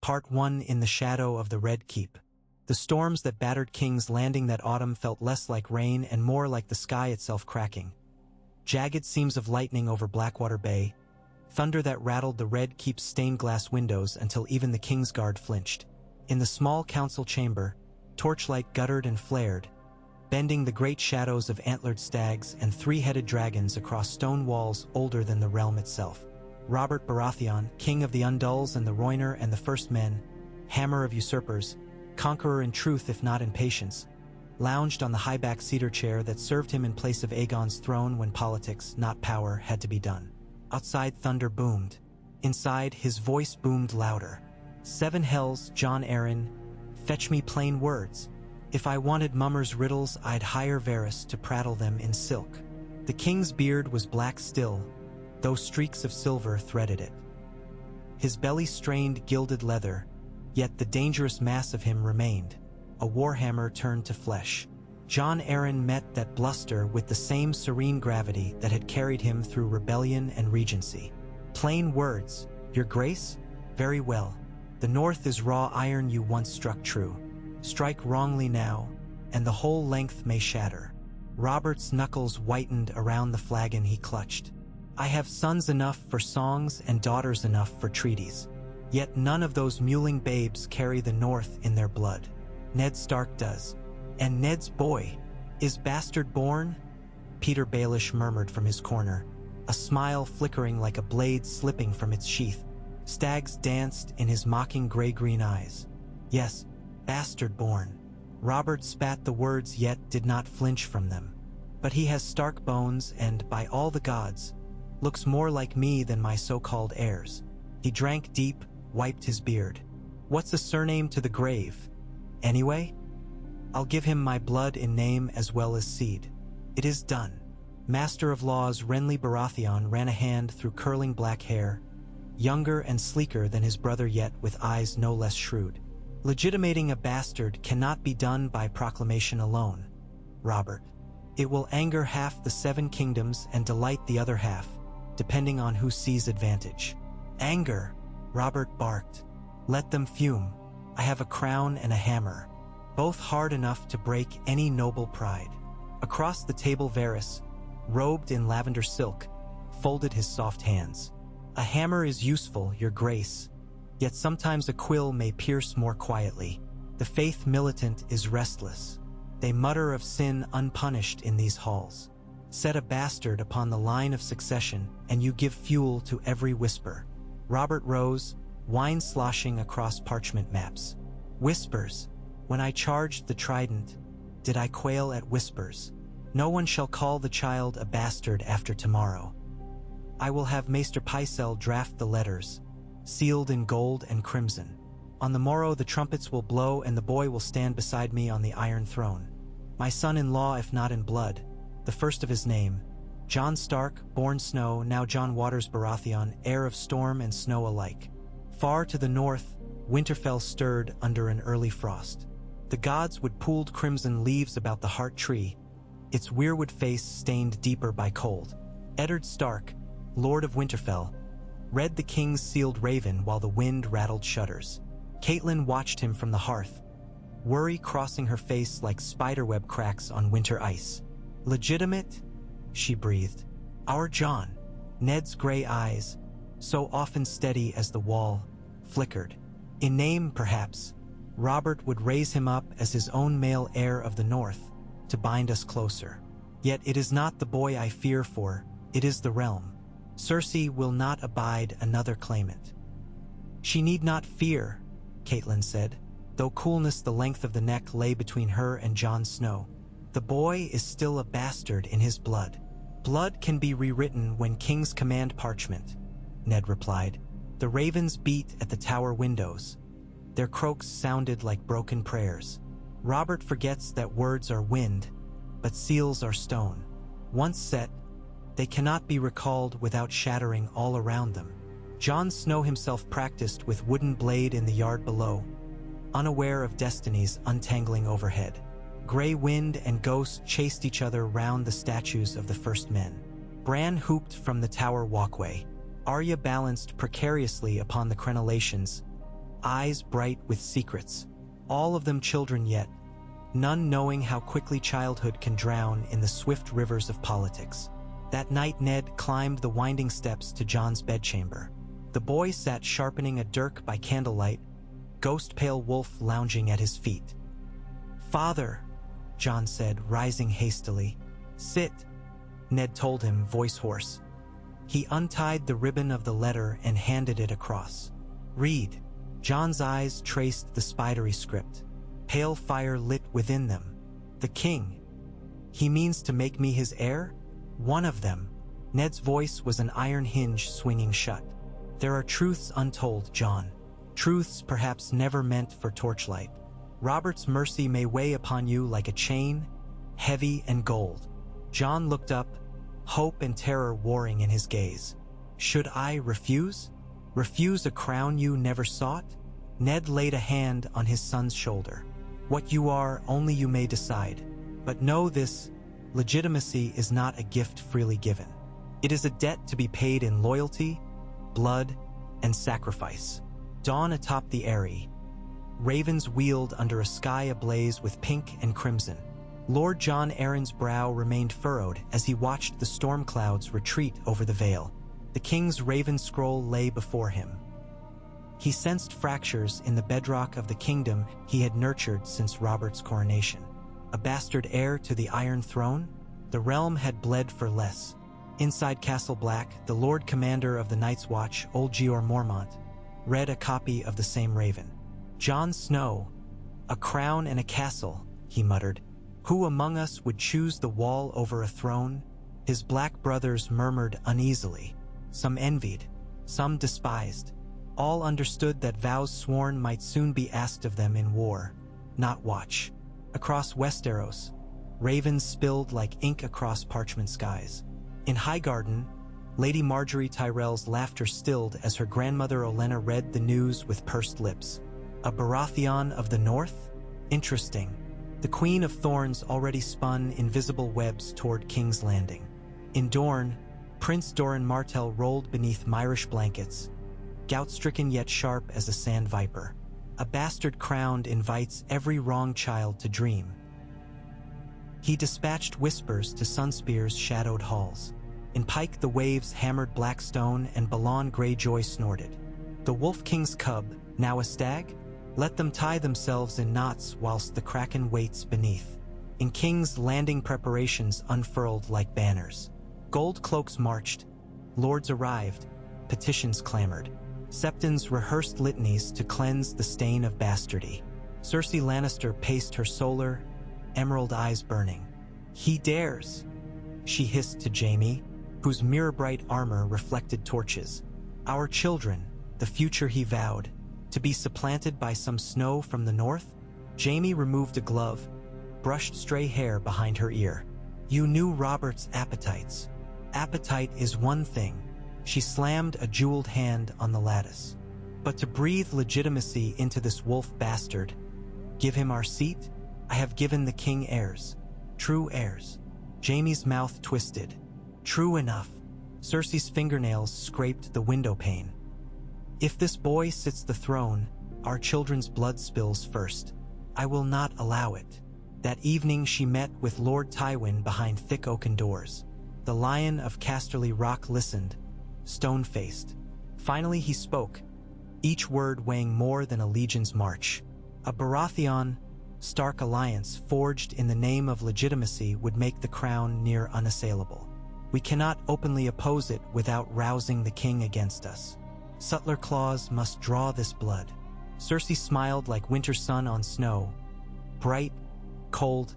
Part 1. In the shadow of the Red Keep. The storms that battered King's Landing that autumn felt less like rain and more like the sky itself cracking. Jagged seams of lightning over Blackwater Bay, thunder that rattled the Red Keep's stained glass windows until even the King's Guard flinched. In the small council chamber, torchlight guttered and flared, bending the great shadows of antlered stags and three-headed dragons across stone walls older than the realm itself. Robert Baratheon, king of the Undulls and the Roiner and the First Men, hammer of usurpers, conqueror in truth if not in patience, lounged on the high-backed cedar chair that served him in place of Aegon's throne when politics, not power, had to be done. Outside, thunder boomed. Inside, his voice boomed louder. "Seven hells, Jon Arryn, fetch me plain words. If I wanted mummers' riddles, I'd hire Varys to prattle them in silk." The king's beard was black still, though streaks of silver threaded it. His belly strained gilded leather, yet the dangerous mass of him remained, a warhammer turned to flesh. Jon Arryn met that bluster with the same serene gravity that had carried him through rebellion and regency. "Plain words, your grace? Very well. The North is raw iron you once struck true. Strike wrongly now, and the whole length may shatter." Robert's knuckles whitened around the flagon he clutched. "I have sons enough for songs and daughters enough for treaties. Yet none of those mewling babes carry the North in their blood. Ned Stark does. And Ned's boy, is bastard born?" Peter Baelish murmured from his corner, a smile flickering like a blade slipping from its sheath. Stags danced in his mocking gray-green eyes. "Yes, bastard born." Robert spat the words yet did not flinch from them. "But he has Stark bones and, by all the gods, looks more like me than my so-called heirs." He drank deep, wiped his beard. "What's a surname to the grave, anyway? I'll give him my blood in name as well as seed." "It is done." Master of Laws Renly Baratheon ran a hand through curling black hair, younger and sleeker than his brother yet with eyes no less shrewd. "Legitimating a bastard cannot be done by proclamation alone, Robert. It will anger half the Seven Kingdoms and delight the other half, depending on who sees advantage." "Anger," Robert barked. "Let them fume. I have a crown and a hammer, both hard enough to break any noble pride." Across the table Varys, robed in lavender silk, folded his soft hands. "A hammer is useful, your grace, yet sometimes a quill may pierce more quietly. The faith militant is restless. They mutter of sin unpunished in these halls. Set a bastard upon the line of succession, and you give fuel to every whisper." Robert rose, wine sloshing across parchment maps. "Whispers. When I charged the trident, did I quail at whispers? No one shall call the child a bastard after tomorrow. I will have Maester Pycelle draft the letters, sealed in gold and crimson. On the morrow the trumpets will blow and the boy will stand beside me on the Iron Throne. My son-in-law if not in blood, the first of his name, Jon Stark, born Snow, now Jon Waters Baratheon, heir of storm and snow alike." Far to the north, Winterfell stirred under an early frost. The gods would pooled crimson leaves about the heart tree, its weirwood face stained deeper by cold. Eddard Stark, Lord of Winterfell, read the king's sealed raven while the wind rattled shutters. Catelyn watched him from the hearth, worry crossing her face like spiderweb cracks on winter ice. "Legitimate?" she breathed. "Our Jon." Ned's gray eyes, so often steady as the wall, flickered. "In name, perhaps. Robert would raise him up as his own male heir of the North, to bind us closer. Yet it is not the boy I fear for, it is the realm. Cersei will not abide another claimant." "She need not fear," Catelyn said, though coolness the length of the neck lay between her and Jon Snow. "The boy is still a bastard in his blood." "Blood can be rewritten when kings command parchment," Ned replied. The ravens beat at the tower windows. Their croaks sounded like broken prayers. Robert forgets that words are wind, but seals are stone. Once set, they cannot be recalled without shattering all around them. Jon Snow himself practiced with wooden blade in the yard below, unaware of destinies untangling overhead. Gray wind and ghosts chased each other round the statues of the first men. Bran hooped from the tower walkway. Arya balanced precariously upon the crenellations, eyes bright with secrets. All of them children yet, none knowing how quickly childhood can drown in the swift rivers of politics. That night Ned climbed the winding steps to Jon's bedchamber. The boy sat sharpening a dirk by candlelight, ghost-pale wolf lounging at his feet. "Father," Jon said, rising hastily. "Sit," Ned told him, voice hoarse. He untied the ribbon of the letter and handed it across. "Read." Jon's eyes traced the spidery script. Pale fire lit within them. "The king. He means to make me his heir? One of them." Ned's voice was an iron hinge swinging shut. "There are truths untold, Jon. Truths perhaps never meant for torchlight. Robert's mercy may weigh upon you like a chain, heavy and gold." Jon looked up, hope and terror warring in his gaze. "Should I refuse? Refuse a crown you never sought?" Ned laid a hand on his son's shoulder. "What you are, only you may decide. But know this, legitimacy is not a gift freely given. It is a debt to be paid in loyalty, blood, and sacrifice." Dawn atop the eyrie. Ravens wheeled under a sky ablaze with pink and crimson. Lord Jon Arryn's brow remained furrowed as he watched the storm clouds retreat over the vale. The king's raven scroll lay before him. He sensed fractures in the bedrock of the kingdom he had nurtured since Robert's coronation. A bastard heir to the Iron Throne? The realm had bled for less. Inside Castle Black, the Lord Commander of the Night's Watch, old Jeor Mormont, read a copy of the same raven. "Jon Snow, a crown and a castle," he muttered. "Who among us would choose the wall over a throne?" His black brothers murmured uneasily. Some envied, some despised. All understood that vows sworn might soon be asked of them in war, not watch. Across Westeros, ravens spilled like ink across parchment skies. In Highgarden, Lady Marjorie Tyrell's laughter stilled as her grandmother Olenna read the news with pursed lips. A Baratheon of the North? Interesting. The Queen of Thorns already spun invisible webs toward King's Landing. In Dorne, Prince Doran Martell rolled beneath Myrish blankets, gout-stricken yet sharp as a sand viper. A bastard crowned invites every wrong child to dream. He dispatched whispers to Sunspear's shadowed halls. In Pike the waves hammered black stone and Balon Greyjoy snorted. The Wolf King's cub, now a stag? Let them tie themselves in knots whilst the kraken waits beneath. In King's Landing preparations unfurled like banners. Gold cloaks marched, lords arrived, petitions clamored. Septons rehearsed litanies to cleanse the stain of bastardy. Cersei Lannister paced her solar, emerald eyes burning. "He dares," she hissed to Jaime, whose mirror-bright armor reflected torches. "Our children, the future he vowed, to be supplanted by some snow from the north?" Jaime removed a glove, brushed stray hair behind her ear. "You knew Robert's appetites. Appetite is one thing." She slammed a jeweled hand on the lattice. "But to breathe legitimacy into this wolf bastard, give him our seat? I have given the king heirs. True heirs." Jaime's mouth twisted. "True enough." Cersei's fingernails scraped the window pane. "If this boy sits the throne, our children's blood spills first. I will not allow it." That evening she met with Lord Tywin behind thick oaken doors. The Lion of Casterly Rock listened, stone-faced. Finally he spoke, each word weighing more than a legion's march. A Baratheon, Stark alliance forged in the name of legitimacy would make the crown near unassailable. We cannot openly oppose it without rousing the king against us. Subtler claws must draw this blood. Cersei smiled like winter sun on snow, bright, cold,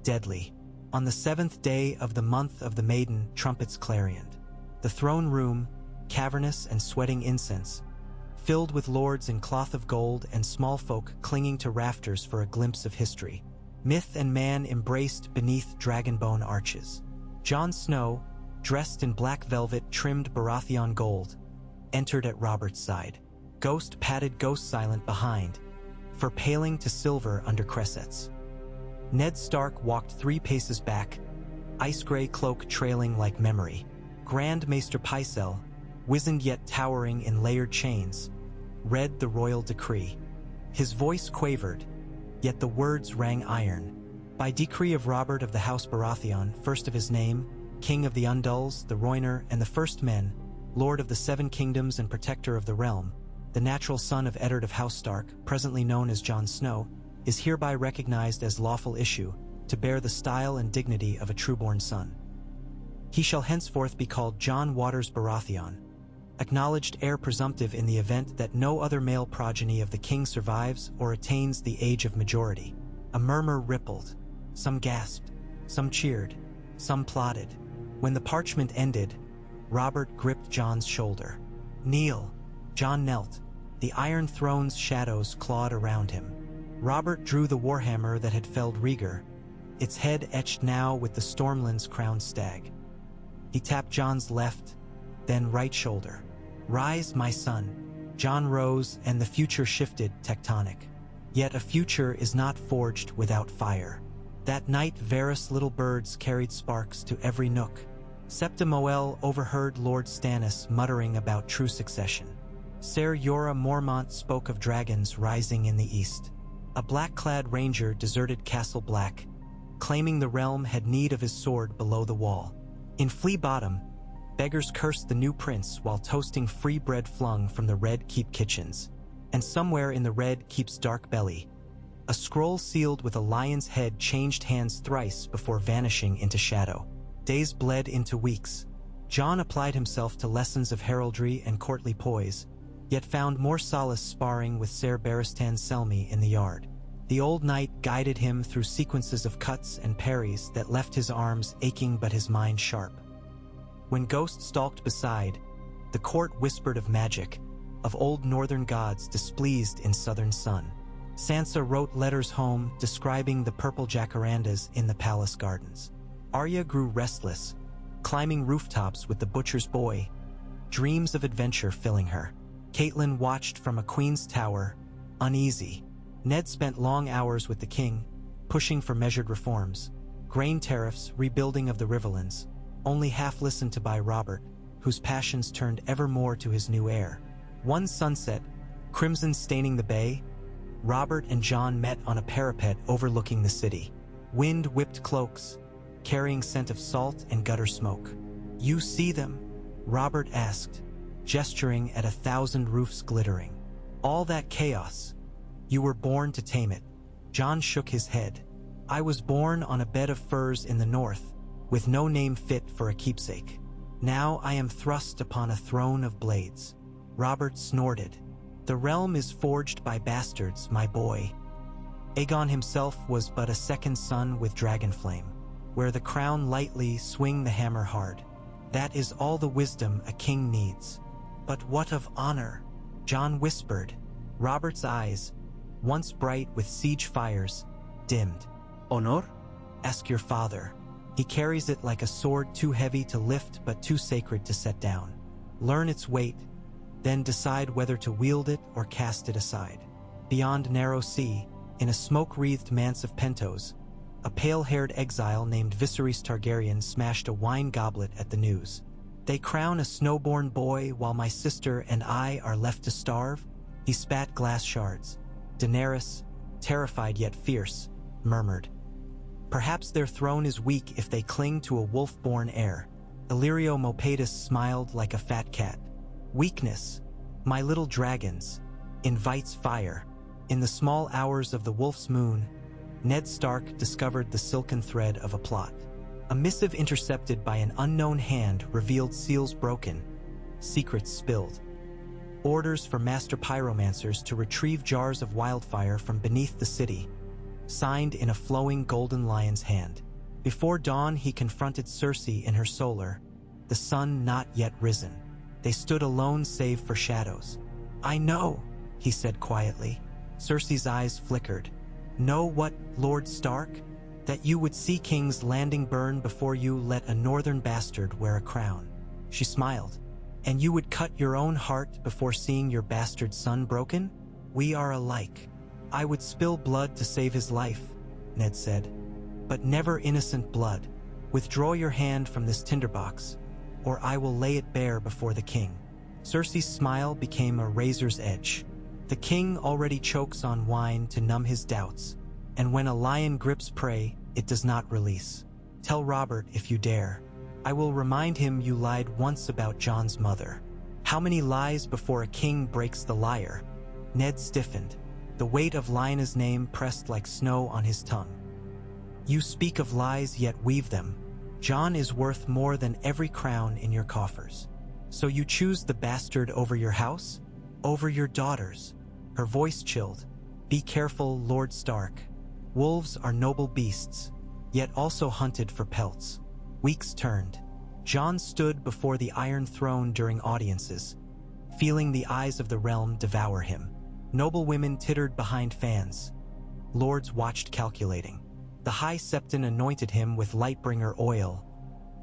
deadly. On the 7th day of the month of the maiden, trumpets clarioned. The throne room, cavernous and sweating incense, filled with lords in cloth of gold and small folk clinging to rafters for a glimpse of history. Myth and man embraced beneath dragonbone arches. Jon Snow, dressed in black velvet trimmed Baratheon gold, entered at Robert's side. Ghost padded ghost silent behind, for paling to silver under cressets. Ned Stark walked 3 paces back, ice-gray cloak trailing like memory. Grand Maester Pycelle, wizened yet towering in layered chains, read the royal decree. His voice quavered, yet the words rang iron. By decree of Robert of the house Baratheon, first of his name, king of the Undulls, the Roiner, and the First Men, lord of the Seven Kingdoms and protector of the realm, the natural son of Eddard of House Stark, presently known as Jon Snow, is hereby recognized as lawful issue, to bear the style and dignity of a trueborn son. He shall henceforth be called Jon Waters Baratheon, acknowledged heir presumptive in the event that no other male progeny of the king survives or attains the age of majority. A murmur rippled. Some gasped, some cheered, some plotted. When the parchment ended, Robert gripped Jon's shoulder. Kneel. Jon knelt. The Iron Throne's shadows clawed around him. Robert drew the warhammer that had felled Rhaegar, its head etched now with the Stormland's crowned stag. He tapped Jon's left, then right shoulder. Rise, my son. Jon rose, and the future shifted tectonic. Yet a future is not forged without fire. That night Varys' little birds carried sparks to every nook. Septa Moel overheard Lord Stannis muttering about true succession. Ser Jorah Mormont spoke of dragons rising in the east. A black-clad ranger deserted Castle Black, claiming the realm had need of his sword below the wall. In Flea Bottom, beggars cursed the new prince while toasting free bread flung from the Red Keep kitchens. And somewhere in the Red Keep's dark belly, a scroll sealed with a lion's head changed hands thrice before vanishing into shadow. Days bled into weeks. Jon applied himself to lessons of heraldry and courtly poise, yet found more solace sparring with Ser Barristan Selmy in the yard. The old knight guided him through sequences of cuts and parries that left his arms aching but his mind sharp. When Ghost stalked beside, the court whispered of magic, of old northern gods displeased in southern sun. Sansa wrote letters home describing the purple jacarandas in the palace gardens. Arya grew restless, climbing rooftops with the butcher's boy, dreams of adventure filling her. Catelyn watched from a queen's tower, uneasy. Ned spent long hours with the king, pushing for measured reforms. Grain tariffs, rebuilding of the Riverlands, only half listened to by Robert, whose passions turned ever more to his new heir. One sunset, crimson staining the bay, Robert and Jon met on a parapet overlooking the city. Wind whipped cloaks, carrying scent of salt and gutter smoke. "You see them?" Robert asked, gesturing at 1,000 roofs glittering. "All that chaos. You were born to tame it." Jon shook his head. "I was born on a bed of firs in the north, with no name fit for a keepsake. Now I am thrust upon a throne of blades." Robert snorted. "The realm is forged by bastards, my boy. Aegon himself was but a second son with Dragonflame. Wear the crown lightly, swing the hammer hard. That is all the wisdom a king needs." "But what of honor?" Jon whispered. Robert's eyes, once bright with siege fires, dimmed. "Honor? Ask your father. He carries it like a sword too heavy to lift but too sacred to set down. Learn its weight, then decide whether to wield it or cast it aside." Beyond Narrow Sea, in a smoke-wreathed manse of Pentos, a pale-haired exile named Viserys Targaryen smashed a wine goblet at the news. "They crown a snowborn boy while my sister and I are left to starve?" He spat glass shards. Daenerys, terrified yet fierce, murmured, "Perhaps their throne is weak if they cling to a wolf-born heir." Illyrio Mopatus smiled like a fat cat. "Weakness, my little dragons, invites fire." In the small hours of the wolf's moon, Ned Stark discovered the silken thread of a plot. A missive intercepted by an unknown hand revealed seals broken, secrets spilled. Orders for master pyromancers to retrieve jars of wildfire from beneath the city, signed in a flowing golden lion's hand. Before dawn he confronted Cersei in her solar, the sun not yet risen. They stood alone save for shadows. "I know," he said quietly. Cersei's eyes flickered. "Know what, Lord Stark? That you would see King's Landing burn before you let a northern bastard wear a crown." She smiled. "And you would cut your own heart before seeing your bastard son broken? We are alike." "I would spill blood to save his life," Ned said. "But never innocent blood. Withdraw your hand from this tinderbox, or I will lay it bare before the king." Cersei's smile became a razor's edge. The king already chokes on wine to numb his doubts, and when a lion grips prey, it does not release. Tell Robert if you dare. I will remind him you lied once about Jon's mother. How many lies before a king breaks the liar? Ned stiffened, the weight of Lyanna's name pressed like snow on his tongue. You speak of lies yet weave them. Jon is worth more than every crown in your coffers. So you choose the bastard over your house? Over your daughters? Her voice chilled. Be careful, Lord Stark. Wolves are noble beasts, yet also hunted for pelts. Weeks turned. Jon stood before the Iron Throne during audiences, feeling the eyes of the realm devour him. Noble women tittered behind fans. Lords watched calculating. The High Septon anointed him with Lightbringer oil,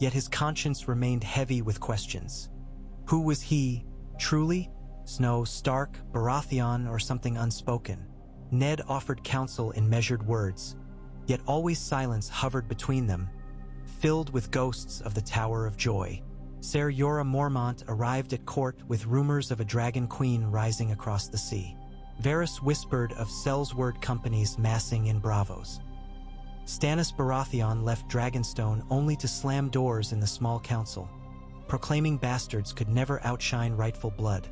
yet his conscience remained heavy with questions. Who was he, truly? Snow, Stark, Baratheon, or something unspoken? Ned offered counsel in measured words, yet always silence hovered between them, filled with ghosts of the Tower of Joy. Ser Jorah Mormont arrived at court with rumors of a dragon queen rising across the sea. Varys whispered of Sellsword companies massing in Bravos. Stannis Baratheon left Dragonstone only to slam doors in the small council, proclaiming bastards could never outshine rightful blood.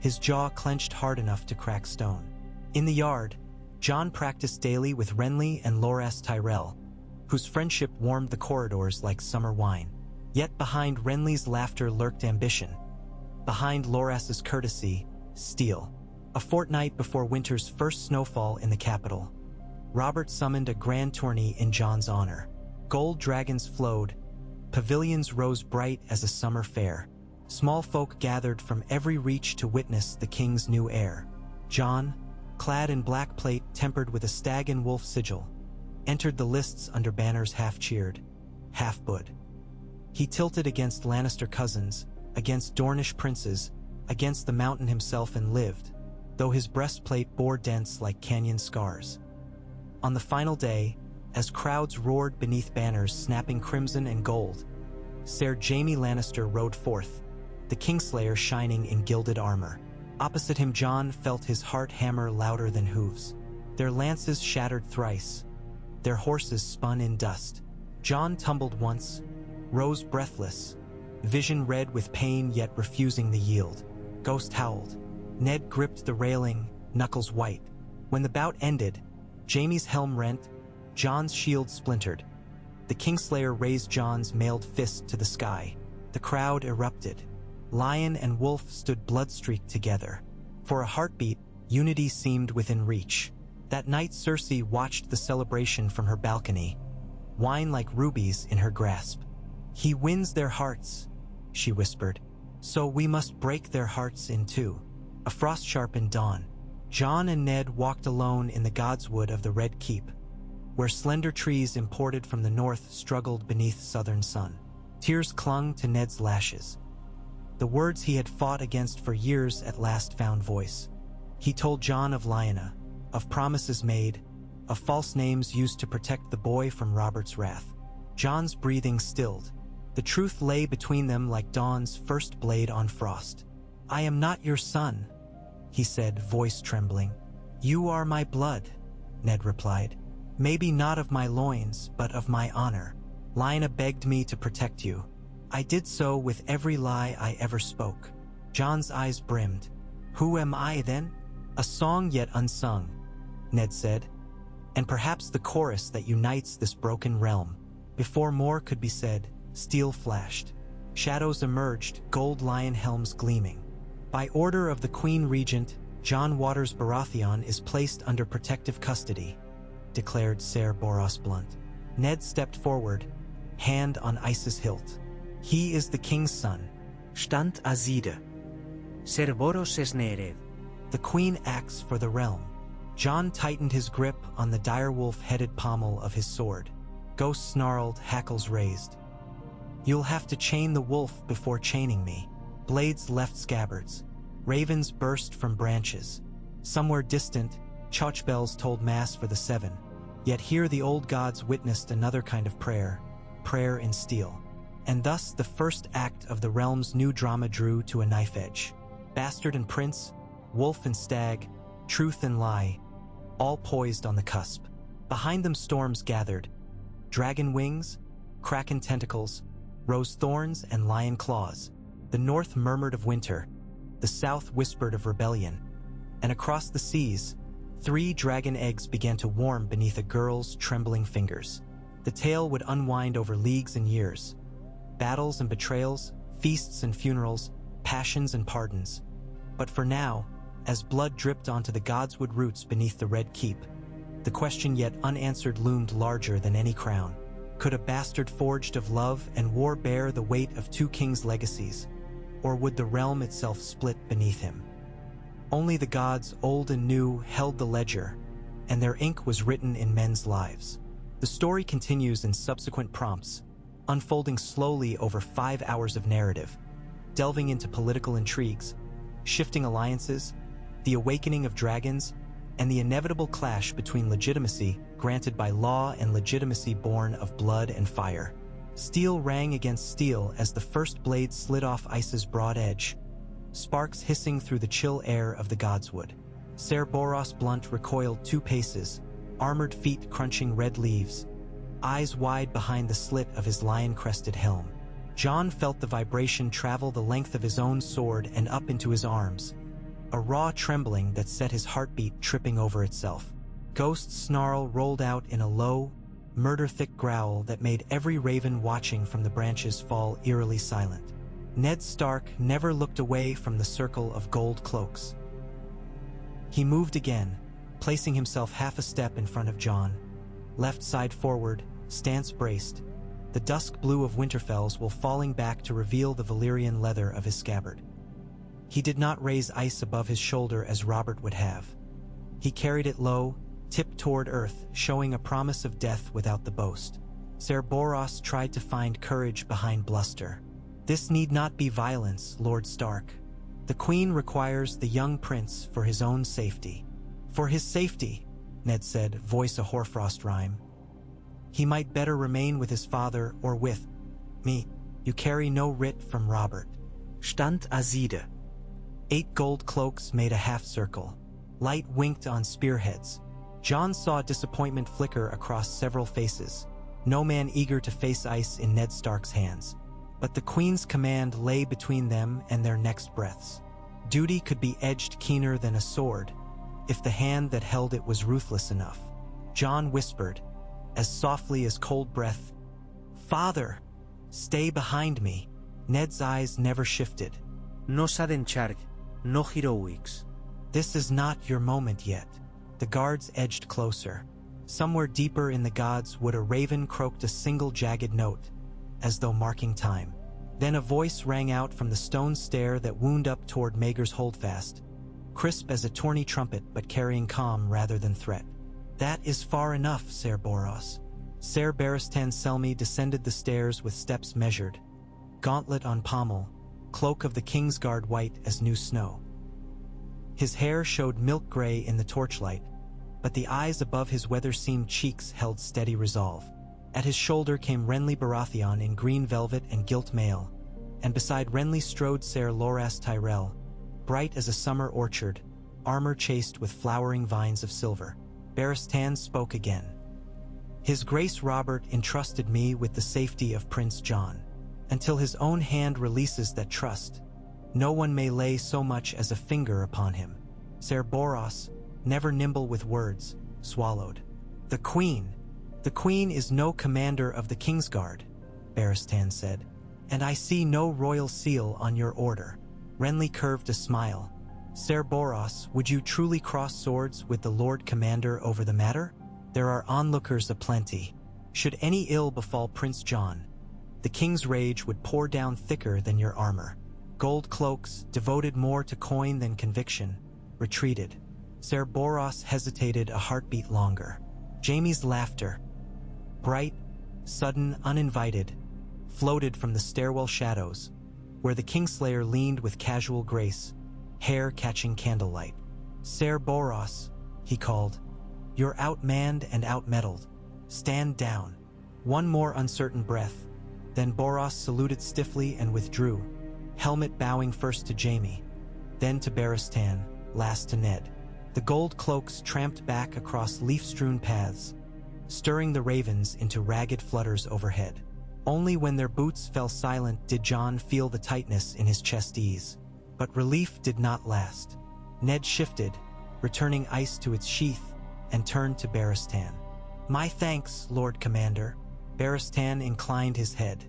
His jaw clenched hard enough to crack stone. In the yard, Jon practiced daily with Renly and Loras Tyrell, whose friendship warmed the corridors like summer wine. Yet behind Renly's laughter lurked ambition. Behind Loras's courtesy, steel. A fortnight before winter's first snowfall in the capital, Robert summoned a grand tourney in Jon's honor. Gold dragons flowed, pavilions rose bright as a summer fair. Small folk gathered from every reach to witness the king's new heir. Jon, clad in black plate tempered with a stag and wolf sigil, entered the lists under banners half-cheered, half-booed. He tilted against Lannister cousins, against Dornish princes, against the mountain himself and lived, though his breastplate bore dents like canyon scars. On the final day, as crowds roared beneath banners snapping crimson and gold, Ser Jaime Lannister rode forth, the Kingslayer shining in gilded armor. Opposite him Jon felt his heart hammer louder than hooves. Their lances shattered thrice, their horses spun in dust. Jon tumbled once, rose breathless, vision red with pain yet refusing the yield. Ghost howled. Ned gripped the railing, knuckles white. When the bout ended, Jaime's helm rent, Jon's shield splintered. The Kingslayer raised Jon's mailed fist to the sky. The crowd erupted. Lion and wolf stood blood-streaked together. For a heartbeat, unity seemed within reach. That night Cersei watched the celebration from her balcony, wine like rubies in her grasp. He wins their hearts, she whispered. So we must break their hearts in two. A frost-sharpened dawn. Jon and Ned walked alone in the godswood of the Red Keep, where slender trees imported from the north struggled beneath southern sun. Tears clung to Ned's lashes. The words he had fought against for years at last found voice. He told Jon of Lyanna, of promises made, of false names used to protect the boy from Robert's wrath. Jon's breathing stilled. The truth lay between them like dawn's first blade on frost. I am not your son, he said, voice trembling. You are my blood, Ned replied. Maybe not of my loins, but of my honor. Lyanna begged me to protect you. I did so with every lie I ever spoke. Jon's eyes brimmed. Who am I then? A song yet unsung, Ned said, and perhaps the chorus that unites this broken realm. Before more could be said, steel flashed. Shadows emerged, gold lion helms gleaming. By order of the Queen Regent, Jon Waters Baratheon is placed under protective custody, declared Ser Boros Blunt. Ned stepped forward, hand on Ice's hilt. He is the king's son. Stand Azide. Ser Boros es Nerev. The queen acts for the realm. Jon tightened his grip on the direwolf-headed pommel of his sword. Ghost snarled, hackles raised. You'll have to chain the wolf before chaining me. Blades left scabbards. Ravens burst from branches. Somewhere distant, church bells told mass for the seven. Yet here the old gods witnessed another kind of prayer in steel. And thus the first act of the realm's new drama drew to a knife edge. Bastard and prince, wolf and stag, truth and lie, all poised on the cusp. Behind them storms gathered, dragon wings, kraken tentacles, rose thorns and lion claws. The north murmured of winter, the south whispered of rebellion, and across the seas, 3 dragon eggs began to warm beneath a girl's trembling fingers. The tale would unwind over leagues and years. Battles and betrayals, feasts and funerals, passions and pardons. But for now, as blood dripped onto the godswood roots beneath the Red Keep, the question yet unanswered loomed larger than any crown. Could a bastard forged of love and war bear the weight of 2 kings' legacies? Or would the realm itself split beneath him? Only the gods, old and new, held the ledger, and their ink was written in men's lives. The story continues in subsequent prompts, unfolding slowly over 5 hours of narrative, delving into political intrigues, shifting alliances, the awakening of dragons, and the inevitable clash between legitimacy granted by law and legitimacy born of blood and fire. Steel rang against steel as the first blade slid off ice's broad edge, sparks hissing through the chill air of the godswood. Ser Boros Blunt recoiled 2 paces, armored feet crunching red leaves, eyes wide behind the slit of his lion-crested helm. Jon felt the vibration travel the length of his own sword and up into his arms, a raw trembling that set his heartbeat tripping over itself. Ghost's snarl rolled out in a low, murder-thick growl that made every raven watching from the branches fall eerily silent. Ned Stark never looked away from the circle of gold cloaks. He moved again, placing himself half a step in front of Jon, left side forward, stance braced, the dusk blue of Winterfell's while falling back to reveal the Valyrian leather of his scabbard. He did not raise ice above his shoulder as Robert would have. He carried it low, tipped toward earth, showing a promise of death without the boast. Ser Boros tried to find courage behind bluster. This need not be violence, Lord Stark. The Queen requires the young prince for his own safety. For his safety, Ned said, voice a hoarfrost rhyme. He might better remain with his father or with me. You carry no writ from Robert. Stand Azide. 8 gold cloaks made a half circle. Light winked on spearheads. Jon saw disappointment flicker across several faces. No man eager to face ice in Ned Stark's hands. But the Queen's command lay between them and their next breaths. Duty could be edged keener than a sword, if the hand that held it was ruthless enough. Jon whispered, as softly as cold breath, "Father, stay behind me." Ned's eyes never shifted. No sadencharg, no heroics. This is not your moment yet. The guards edged closer. Somewhere deeper in the godswood, a raven croaked a single jagged note, as though marking time. Then a voice rang out from the stone stair that wound up toward Maegor's holdfast, crisp as a tourney trumpet but carrying calm rather than threat. "That is far enough, Ser Boros." Ser Barristan Selmy descended the stairs with steps measured, gauntlet on pommel, cloak of the Kingsguard white as new snow. His hair showed milk gray in the torchlight, but the eyes above his weather-seamed cheeks held steady resolve. At his shoulder came Renly Baratheon in green velvet and gilt mail, and beside Renly strode Ser Loras Tyrell, bright as a summer orchard, armor chased with flowering vines of silver. Barristan spoke again. "His Grace Robert entrusted me with the safety of Prince Jon. Until his own hand releases that trust, no one may lay so much as a finger upon him." Ser Boros, never nimble with words, swallowed. The Queen is no commander of the Kingsguard," Barristan said, "and I see no royal seal on your order." Renly curved a smile. "Ser Boros, would you truly cross swords with the Lord Commander over the matter? There are onlookers aplenty. Should any ill befall Prince Jon, the king's rage would pour down thicker than your armor." Gold cloaks, devoted more to coin than conviction, retreated. Ser Boros hesitated a heartbeat longer. Jaime's laughter, bright, sudden, uninvited, floated from the stairwell shadows, where the Kingslayer leaned with casual grace, hair catching candlelight. "Ser Boros," he called, "you're outmanned and outmettled. Stand down." One more uncertain breath, then Boros saluted stiffly and withdrew, helmet bowing first to Jaime, then to Barristan. last to Ned. The gold cloaks tramped back across leaf-strewn paths, stirring the ravens into ragged flutters overhead. Only when their boots fell silent did Jon feel the tightness in his chest ease. But relief did not last. Ned shifted, returning ice to its sheath, and turned to Baratheon. "My thanks, Lord Commander." Baratheon inclined his head.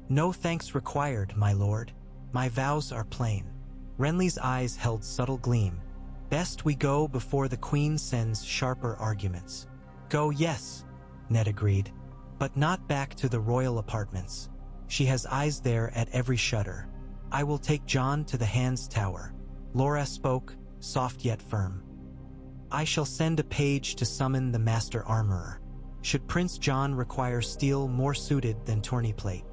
"No thanks required, my lord. My vows are plain." Renly's eyes held subtle gleam. "Best we go before the Queen sends sharper arguments." "Go, yes," Ned agreed, "but not back to the royal apartments. She has eyes there at every shutter. I will take Jon to the Hand's Tower." Loras spoke, soft yet firm. "I shall send a page to summon the Master Armorer. Should Prince Jon require steel more suited than tourney plate."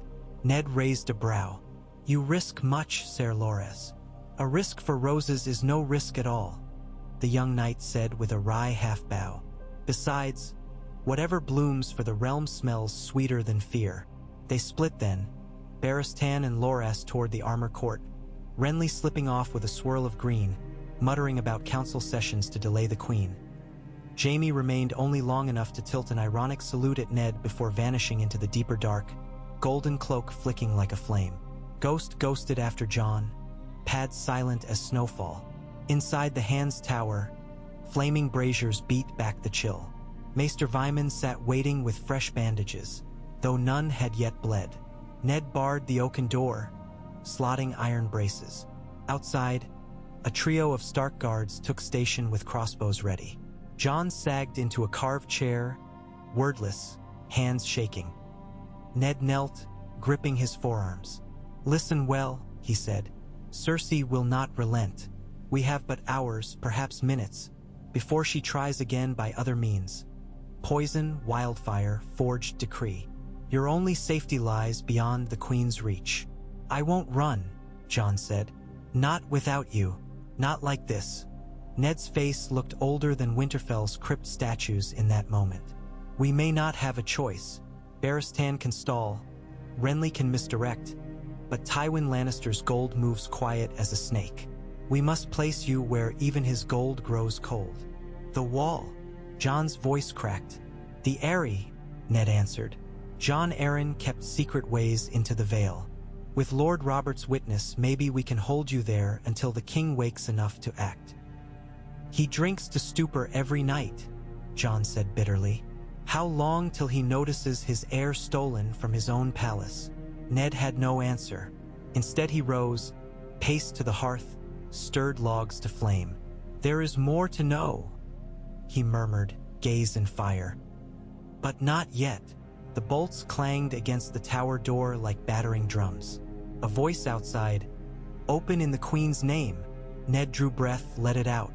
Ned raised a brow. "You risk much, Ser Loras." "A risk for roses is no risk at all," the young knight said with a wry half-bow. "Besides, whatever blooms for the realm smells sweeter than fear." They split then, Baratheon and Loras toward the armor court, Renly slipping off with a swirl of green, muttering about council sessions to delay the queen. Jaime remained only long enough to tilt an ironic salute at Ned before vanishing into the deeper dark, golden cloak flicking like a flame. Ghost ghosted after Jon, pads silent as snowfall. Inside the Hand's Tower, flaming braziers beat back the chill. Maester Vyman sat waiting with fresh bandages, though none had yet bled. Ned barred the oaken door, slotting iron braces. Outside, a trio of Stark guards took station with crossbows ready. Jon sagged into a carved chair, wordless, hands shaking. Ned knelt, gripping his forearms. "Listen well," he said. "Cersei will not relent. We have but hours, perhaps minutes, before she tries again by other means. Poison, wildfire, forged decree. Your only safety lies beyond the Queen's reach." "I won't run," Jon said. "Not without you. Not like this." Ned's face looked older than Winterfell's crypt statues in that moment. "We may not have a choice. Baratheon can stall, Renly can misdirect, but Tywin Lannister's gold moves quiet as a snake. We must place you where even his gold grows cold." "The wall," Jon's voice cracked. "The Eyrie," Ned answered. "Jon Arryn kept secret ways into the Vale. With Lord Robert's witness, maybe we can hold you there until the king wakes enough to act." "He drinks to stupor every night," Jon said bitterly. "How long till he notices his heir stolen from his own palace?" Ned had no answer. Instead he rose, paced to the hearth, stirred logs to flame. "There is more to know," he murmured, gaze in fire. "But not yet." The bolts clanged against the tower door like battering drums. A voice outside, "Open in the Queen's name." Ned drew breath, let it out.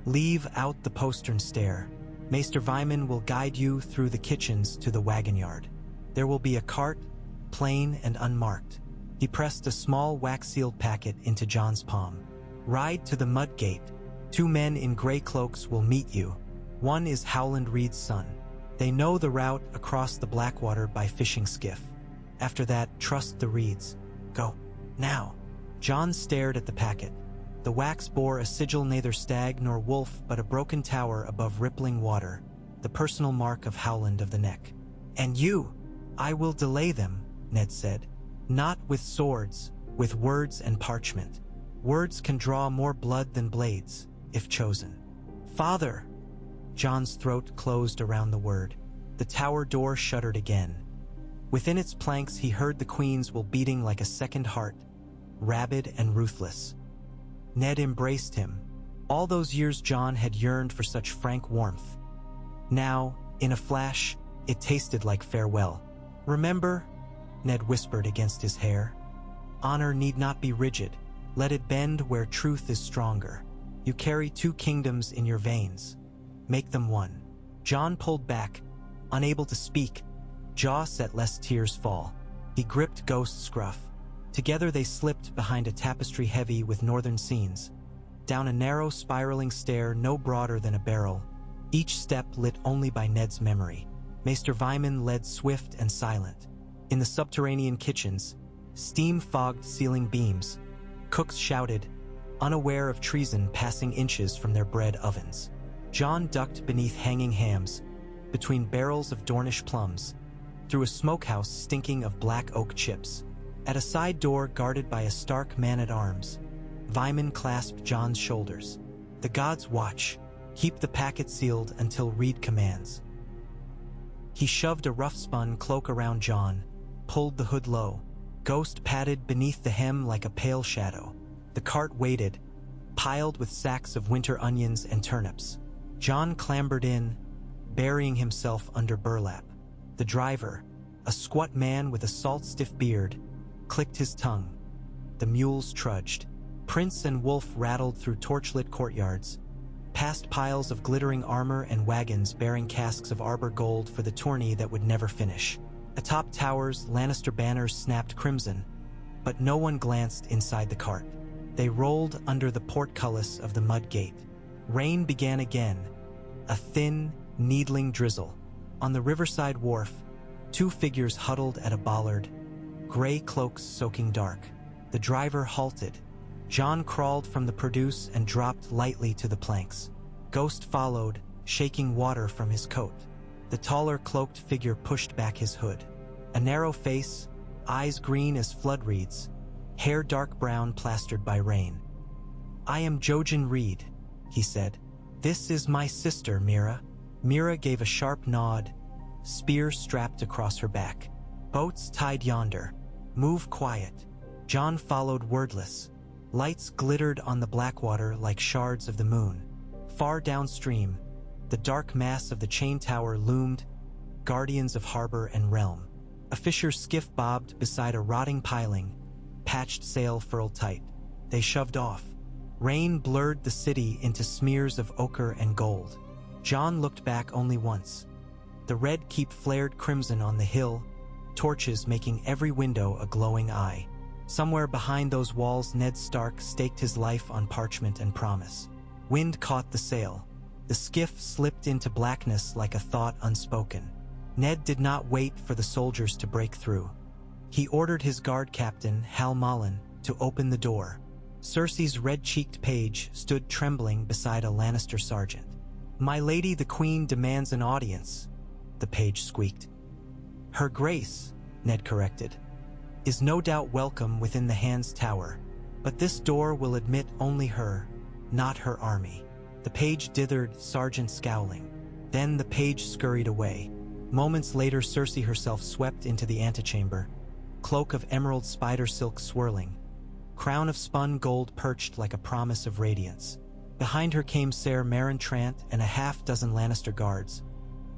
"Leave out the postern stair. Maester Vyman will guide you through the kitchens to the wagon yard. There will be a cart, plain and unmarked." He pressed a small wax-sealed packet into Jon's palm. "Ride to the mud gate. 2 men in gray cloaks will meet you. One is Howland Reed's son. They know the route across the Blackwater by fishing skiff. After that, trust the Reeds. Go. Now." Jon stared at the packet. The wax bore a sigil neither stag nor wolf but a broken tower above rippling water, the personal mark of Howland of the Neck. "And you?" "I will delay them," Ned said. "Not with swords, with words and parchment. Words can draw more blood than blades, if chosen." "Father!" Jon's throat closed around the word. The tower door shuddered again. Within its planks he heard the Queen's will beating like a second heart, rabid and ruthless. Ned embraced him. All those years Jon had yearned for such frank warmth. Now, in a flash, it tasted like farewell. "Remember," Ned whispered against his hair, "honor need not be rigid. Let it bend where truth is stronger. You carry 2 kingdoms in your veins. Make them one." Jon pulled back, unable to speak, jaw set lest tears fall. He gripped Ghost's scruff. Together they slipped behind a tapestry heavy with northern scenes, down a narrow spiraling stair no broader than a barrel, each step lit only by Ned's memory. Maester Vyman led swift and silent. In the subterranean kitchens, steam fogged ceiling beams, cooks shouted, unaware of treason passing inches from their bread ovens. Jon ducked beneath hanging hams, between barrels of Dornish plums, through a smokehouse stinking of black oak chips. At a side door guarded by a stark man-at-arms, Vyman clasped Jon's shoulders. The gods watch. Keep the packet sealed until Reed commands. He shoved a rough-spun cloak around Jon, pulled the hood low. Ghost padded beneath the hem like a pale shadow. The cart waited, piled with sacks of winter onions and turnips. Jon clambered in, burying himself under burlap. The driver, a squat man with a salt-stiff beard, clicked his tongue. The mules trudged. Prince and Wolf rattled through torchlit courtyards, past piles of glittering armor and wagons bearing casks of arbor gold for the tourney that would never finish. Atop towers, Lannister banners snapped crimson, but no one glanced inside the cart. They rolled under the portcullis of the mud gate. Rain began again, a thin, needling drizzle. On the riverside wharf, two figures huddled at a bollard, gray cloaks soaking dark. The driver halted. Jon crawled from the produce and dropped lightly to the planks. Ghost followed, shaking water from his coat. The taller cloaked figure pushed back his hood. A narrow face, eyes green as flood reeds, hair dark brown plastered by rain. "I am Jojen Reed," he said. "This is my sister, Mira." Mira gave a sharp nod, spear strapped across her back. "Boats tied yonder. Move quiet." Jon followed wordless. Lights glittered on the Blackwater like shards of the moon. Far downstream, the dark mass of the chain tower loomed, guardians of harbor and realm. A fisher's skiff bobbed beside a rotting piling, patched sail furled tight. They shoved off. Rain blurred the city into smears of ochre and gold. Jon looked back only once. The red keep flared crimson on the hill, torches making every window a glowing eye. Somewhere behind those walls, Ned Stark staked his life on parchment and promise. Wind caught the sail. The skiff slipped into blackness like a thought unspoken. Ned did not wait for the soldiers to break through. He ordered his guard captain, Hal Mullen, to open the door. Cersei's red-cheeked page stood trembling beside a Lannister sergeant. "My lady the Queen demands an audience," the page squeaked. "Her Grace," Ned corrected, "is no doubt welcome within the Hand's Tower, but this door will admit only her, not her army." The page dithered, sergeant scowling. Then the page scurried away. Moments later, Cersei herself swept into the antechamber, cloak of emerald spider silk swirling, crown of spun gold perched like a promise of radiance. Behind her came Ser Meryn Trant and a half-dozen Lannister guards,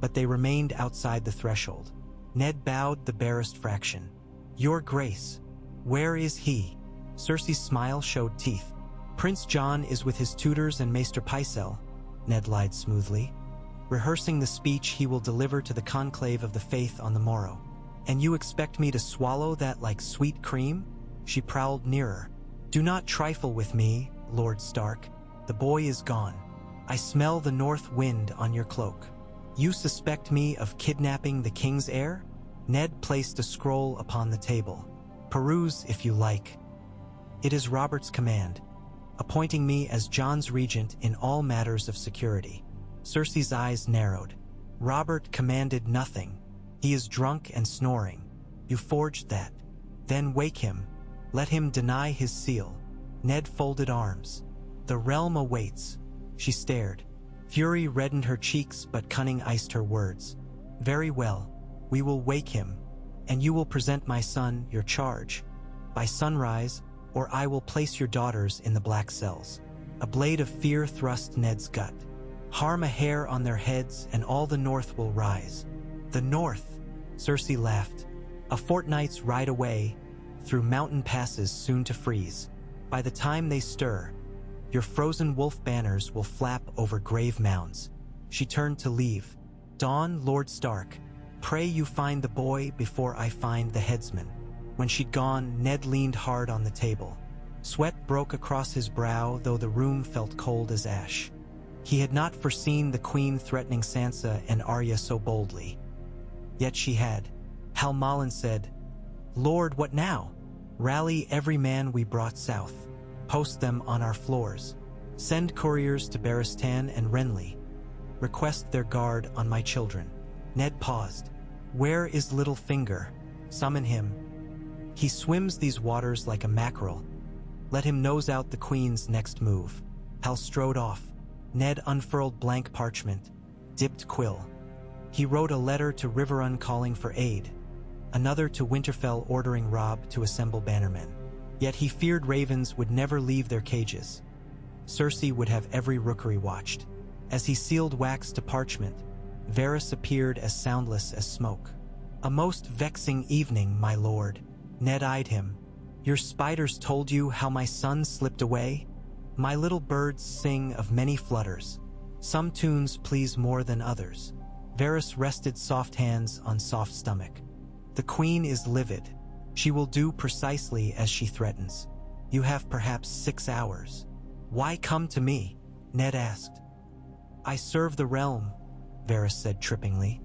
but they remained outside the threshold. Ned bowed the barest fraction. "Your Grace, where is he?" Cersei's smile showed teeth. "Prince Jon is with his tutors and Maester Pycelle," Ned lied smoothly, "rehearsing the speech he will deliver to the conclave of the faith on the morrow." "And you expect me to swallow that like sweet cream?" She prowled nearer. "Do not trifle with me, Lord Stark. The boy is gone. I smell the north wind on your cloak. You suspect me of kidnapping the king's heir?" Ned placed a scroll upon the table. "Peruse if you like. It is Robert's command, appointing me as Jon's regent in all matters of security." Cersei's eyes narrowed. "Robert commanded nothing. He is drunk and snoring. You forged that. Then wake him. Let him deny his seal." Ned folded arms. "The realm awaits." She stared. Fury reddened her cheeks, but cunning iced her words. "Very well. We will wake him, and you will present my son your charge. By sunrise, or I will place your daughters in the black cells." A blade of fear thrust Ned's gut. "Harm a hair on their heads, and all the North will rise." "The North," Cersei laughed. "A fortnight's ride away, through mountain passes soon to freeze. By the time they stir, your frozen wolf banners will flap over grave mounds." She turned to leave. "Dawn, Lord Stark, pray you find the boy before I find the headsman." When she'd gone, Ned leaned hard on the table. Sweat broke across his brow, though the room felt cold as ash. He had not foreseen the Queen threatening Sansa and Arya so boldly. Yet she had. Hal Mullen said, "Lord, what now?" "Rally every man we brought south. Post them on our floors. Send couriers to Baratheon and Renly. Request their guard on my children." Ned paused. "Where is Littlefinger? Summon him. He swims these waters like a mackerel. Let him nose out the Queen's next move." Hal strode off. Ned unfurled blank parchment, dipped quill. He wrote a letter to Riverrun calling for aid, another to Winterfell ordering Robb to assemble bannermen. Yet he feared ravens would never leave their cages. Cersei would have every rookery watched. As he sealed wax to parchment, Varys appeared as soundless as smoke. "A most vexing evening, my lord." Ned eyed him. "Your spiders told you how my son slipped away? My little birds sing of many flutters. Some tunes please more than others." Varys rested soft hands on soft stomach. "The Queen is livid. She will do precisely as she threatens. You have perhaps 6 hours." "Why come to me?" Ned asked. "I serve the realm," Varys said trippingly.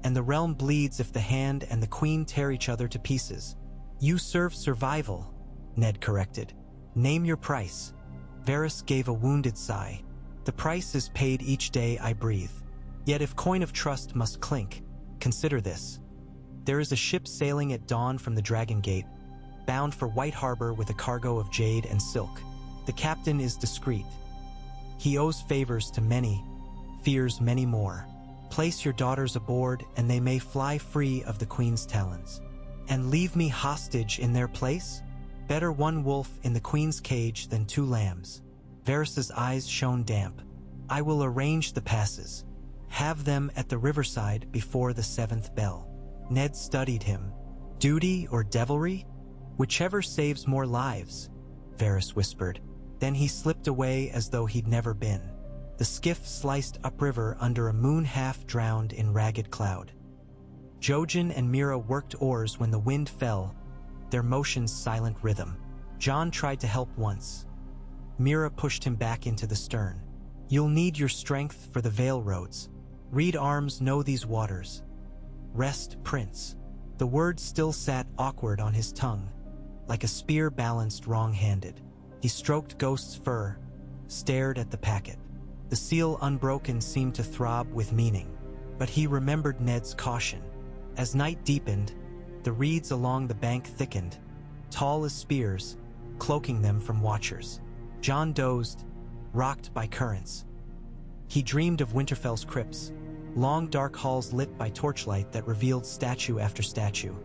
"And the realm bleeds if the Hand and the Queen tear each other to pieces." "You serve survival," Ned corrected. "Name your price." Varys gave a wounded sigh. "The price is paid each day I breathe. Yet if coin of trust must clink, consider this. There is a ship sailing at dawn from the Dragon Gate, bound for White Harbor with a cargo of jade and silk. The captain is discreet. He owes favors to many, fears many more. Place your daughters aboard, and they may fly free of the Queen's talons. And leave me hostage in their place? Better one wolf in the Queen's cage than 2 lambs." Varys's eyes shone damp. "I will arrange the passes. Have them at the riverside before the 7th bell." Ned studied him. "Duty or devilry? Whichever saves more lives," Varys whispered. Then he slipped away as though he'd never been. The skiff sliced upriver under a moon half drowned in ragged cloud. Jojen and Mira worked oars when the wind fell, their motions silent rhythm. Jon tried to help once. Mira pushed him back into the stern. "You'll need your strength for the Vale roads. Reed arms know these waters. Rest, Prince." The word still sat awkward on his tongue, like a spear balanced wrong-handed. He stroked Ghost's fur, stared at the packet. The seal unbroken seemed to throb with meaning, but he remembered Ned's caution. As night deepened, the reeds along the bank thickened, tall as spears, cloaking them from watchers. Jon dozed, rocked by currents. He dreamed of Winterfell's crypts, long dark halls lit by torchlight that revealed statue after statue.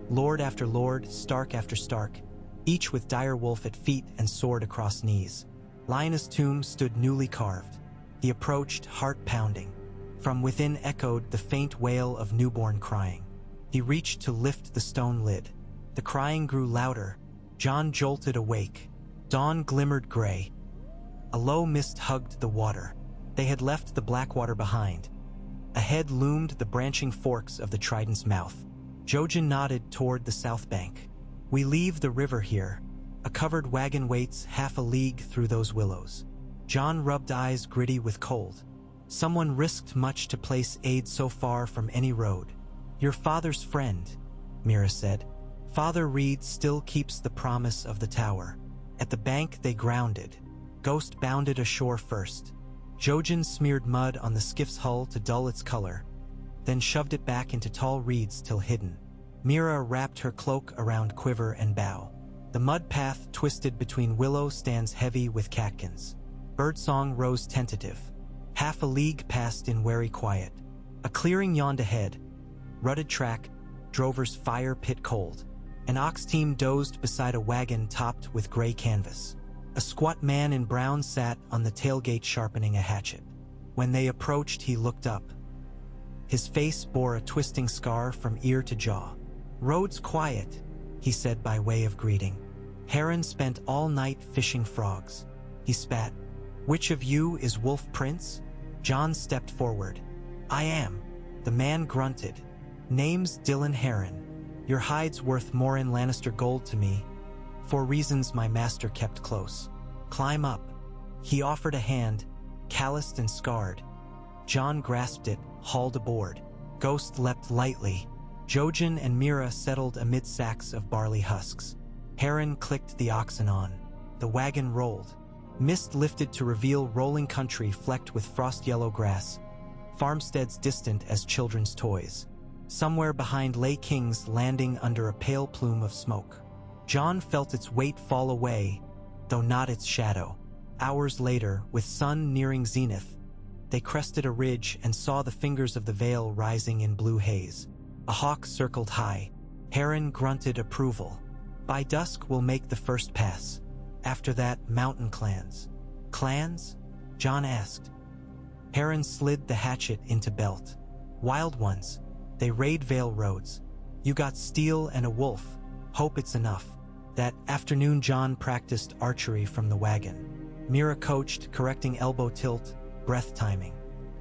Lord after lord, Stark after Stark, each with dire wolf at feet and sword across knees. Lyanna's tomb stood newly carved. He approached, heart pounding. From within echoed the faint wail of newborn crying. He reached to lift the stone lid. The crying grew louder. Jon jolted awake. Dawn glimmered gray. A low mist hugged the water. They had left the Blackwater behind. Ahead loomed the branching forks of the Trident's mouth. Jojen nodded toward the south bank. "We leave the river here." A covered wagon waits half a league through those willows. Jon rubbed eyes gritty with cold. Someone risked much to place aid so far from any road. "Your father's friend," Mira said. "Father Reed still keeps the promise of the tower." At the bank they grounded. Ghost bounded ashore first. Jojen smeared mud on the skiff's hull to dull its color, then shoved it back into tall reeds till hidden. Mira wrapped her cloak around quiver and bow. The mud path twisted between willow stands heavy with catkins. Birdsong rose tentative. Half a league passed in wary quiet. A clearing yawned ahead. Rutted track, drovers fire pit cold. An ox team dozed beside a wagon topped with gray canvas. A squat man in brown sat on the tailgate sharpening a hatchet. When they approached, he looked up. His face bore a twisting scar from ear to jaw. "Road's quiet," he said by way of greeting. "Heron spent all night fishing frogs." He spat. "Which of you is Wolf Prince?" Jon stepped forward. "I am." The man grunted. "Name's Dylan Heron. Your hide's worth more in Lannister gold to me, for reasons my master kept close. Climb up." He offered a hand, calloused and scarred. Jon grasped it, hauled aboard. Ghost leapt lightly. Jojen and Mira settled amid sacks of barley husks. Heron clicked the oxen on. The wagon rolled. Mist lifted to reveal rolling country flecked with frost-yellow grass, farmsteads distant as children's toys. Somewhere behind lay King's Landing under a pale plume of smoke. Jon felt its weight fall away, though not its shadow. Hours later, with sun nearing zenith, they crested a ridge and saw the fingers of the vale rising in blue haze. A hawk circled high. Heron grunted approval. By dusk we'll make the first pass. After that, mountain clans. Clans? Jon asked. Heron slid the hatchet into belt. Wild ones. They raid vale roads. You got steel and a wolf. Hope it's enough. That afternoon Jon practiced archery from the wagon. Mira coached, correcting elbow tilt, breath timing.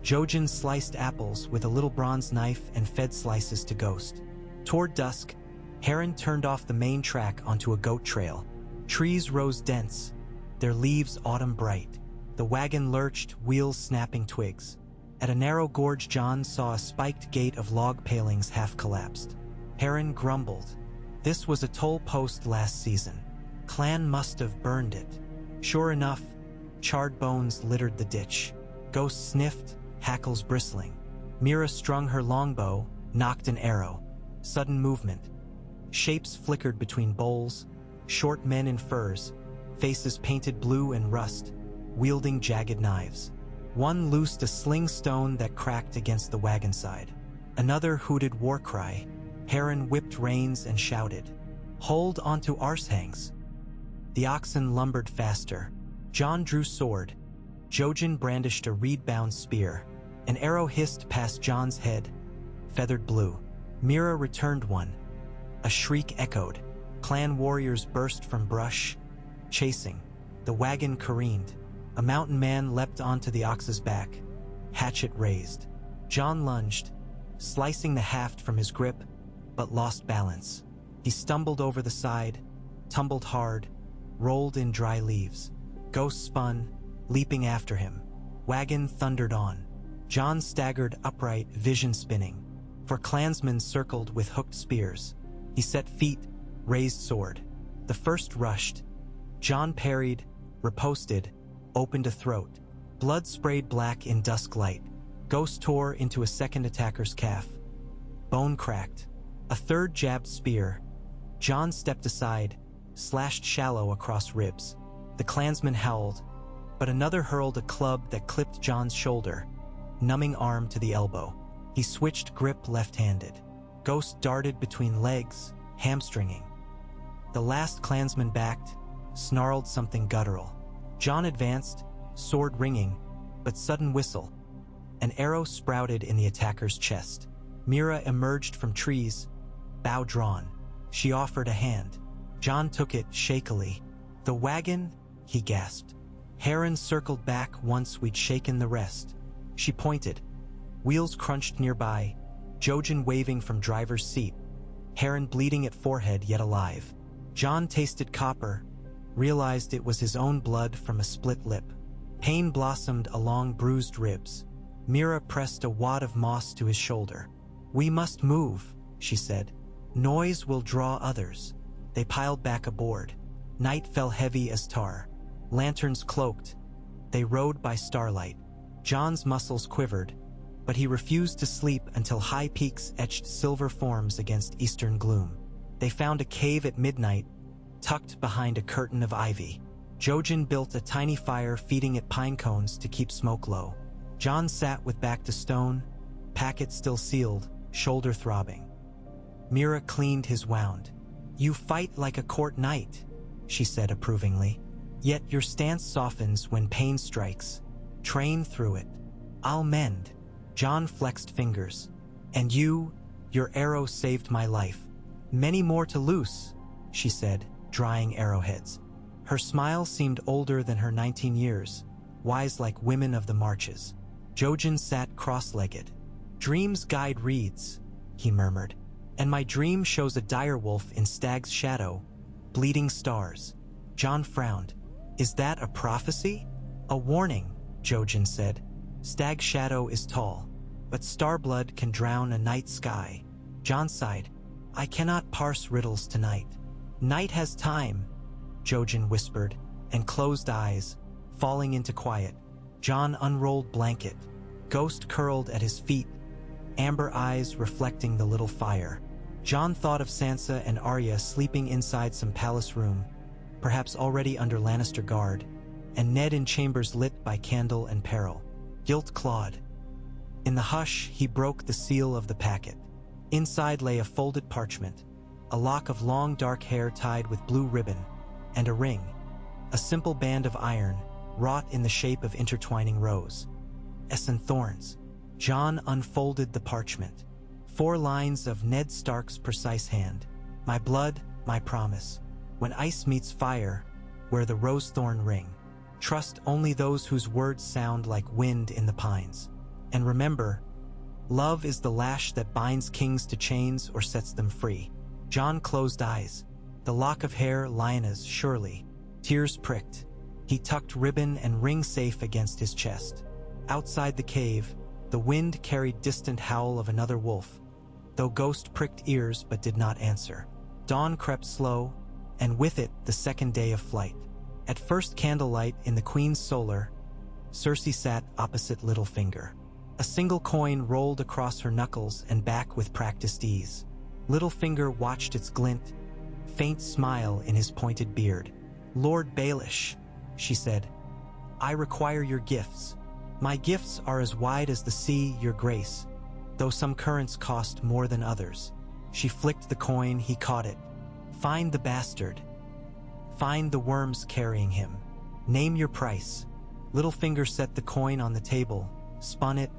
Jojen sliced apples with a little bronze knife and fed slices to Ghost. Toward dusk, Heron turned off the main track onto a goat trail. Trees rose dense, their leaves autumn bright. The wagon lurched, wheels snapping twigs. At a narrow gorge Jon saw a spiked gate of log palings half collapsed. Heron grumbled. This was a toll post last season. Clan must have burned it. Sure enough, charred bones littered the ditch. Ghost sniffed, hackles bristling. Mira strung her longbow, knocked an arrow. Sudden movement. Shapes flickered between boles, short men in furs, faces painted blue and rust, wielding jagged knives. One loosed a sling stone that cracked against the wagon side. Another hooted war cry. Heron whipped reins and shouted, "Hold onto arsehangs!" The oxen lumbered faster. Jon drew sword. Jojen brandished a reed-bound spear. An arrow hissed past Jon's head, feathered blue. Mira returned one. A shriek echoed. Clan warriors burst from brush, chasing. The wagon careened. A mountain man leapt onto the ox's back, hatchet raised. Jon lunged, slicing the haft from his grip, but lost balance. He stumbled over the side, tumbled hard, rolled in dry leaves. Ghost spun, leaping after him. Wagon thundered on. Jon staggered upright, vision spinning. For clansmen circled with hooked spears. He set feet, raised sword. The first rushed. Jon parried, riposted, opened a throat. Blood sprayed black in dusk light. Ghost tore into a second attacker's calf. Bone cracked. A third jabbed spear. Jon stepped aside, slashed shallow across ribs. The clansman howled, but another hurled a club that clipped Jon's shoulder, numbing arm to the elbow. He switched grip left-handed. Ghost darted between legs, hamstringing. The last clansman backed, snarled something guttural. Jon advanced, sword ringing, but sudden whistle. An arrow sprouted in the attacker's chest. Mira emerged from trees, bow drawn. She offered a hand. Jon took it shakily. "The wagon?" he gasped. "Heron circled back once we'd shaken the rest." She pointed. Wheels crunched nearby, Jojen waving from driver's seat. Heron bleeding at forehead yet alive. Jon tasted copper, realized it was his own blood from a split lip. Pain blossomed along bruised ribs. Mira pressed a wad of moss to his shoulder. "We must move," she said. "Noise will draw others." They piled back aboard. Night fell heavy as tar. Lanterns cloaked. They rode by starlight. Jon's muscles quivered, but he refused to sleep until high peaks etched silver forms against eastern gloom. They found a cave at midnight, tucked behind a curtain of ivy. Jojen built a tiny fire, feeding it pine cones to keep smoke low. Jon sat with back to stone, packet still sealed, shoulder throbbing. Mira cleaned his wound. "You fight like a court knight," she said approvingly. "Yet your stance softens when pain strikes. Train through it. I'll mend." Jon flexed fingers. "And you, your arrow saved my life. Many more to loose," she said, drying arrowheads. Her smile seemed older than her 19 years, wise like women of the marches. Jojen sat cross-legged. "Dreams guide reeds," he murmured. "And my dream shows a direwolf in stag's shadow, bleeding stars." Jon frowned. "Is that a prophecy?" "A warning," Jojen said. "Stag shadow is tall, but starblood can drown a night sky." Jon sighed. "I cannot parse riddles tonight." "Night has time," Jojen whispered. and closed eyes, falling into quiet. Jon unrolled blanket, ghost curled at his feet, amber eyes reflecting the little fire. Jon thought of Sansa and Arya sleeping inside some palace room, perhaps already under Lannister guard, and Ned in chambers lit by candle and peril. Guilt clawed. In the hush, he broke the seal of the packet. Inside lay a folded parchment, a lock of long dark hair tied with blue ribbon, and a ring, a simple band of iron, wrought in the shape of intertwining rows. Essen thorns. Jon unfolded the parchment. 4 lines of Ned Stark's precise hand. My blood, my promise. When ice meets fire, where the rose thorn ring. Trust only those whose words sound like wind in the pines. And remember, love is the lash that binds kings to chains or sets them free. Jon closed eyes. The lock of hair, Lyanna's, surely. Tears pricked. He tucked ribbon and ring safe against his chest. Outside the cave, the wind carried distant howl of another wolf, though ghost pricked ears but did not answer. Dawn crept slow, and with it the second day of flight. At first candlelight in the Queen's solar, Cersei sat opposite Littlefinger. A single coin rolled across her knuckles and back with practiced ease. Littlefinger watched its glint, faint smile in his pointed beard. Lord Baelish, she said, I require your gifts. My gifts are as wide as the sea, your grace, though some currents cost more than others. She flicked the coin, he caught it. Find the bastard. Find the worms carrying him. Name your price. Littlefinger set the coin on the table, spun it,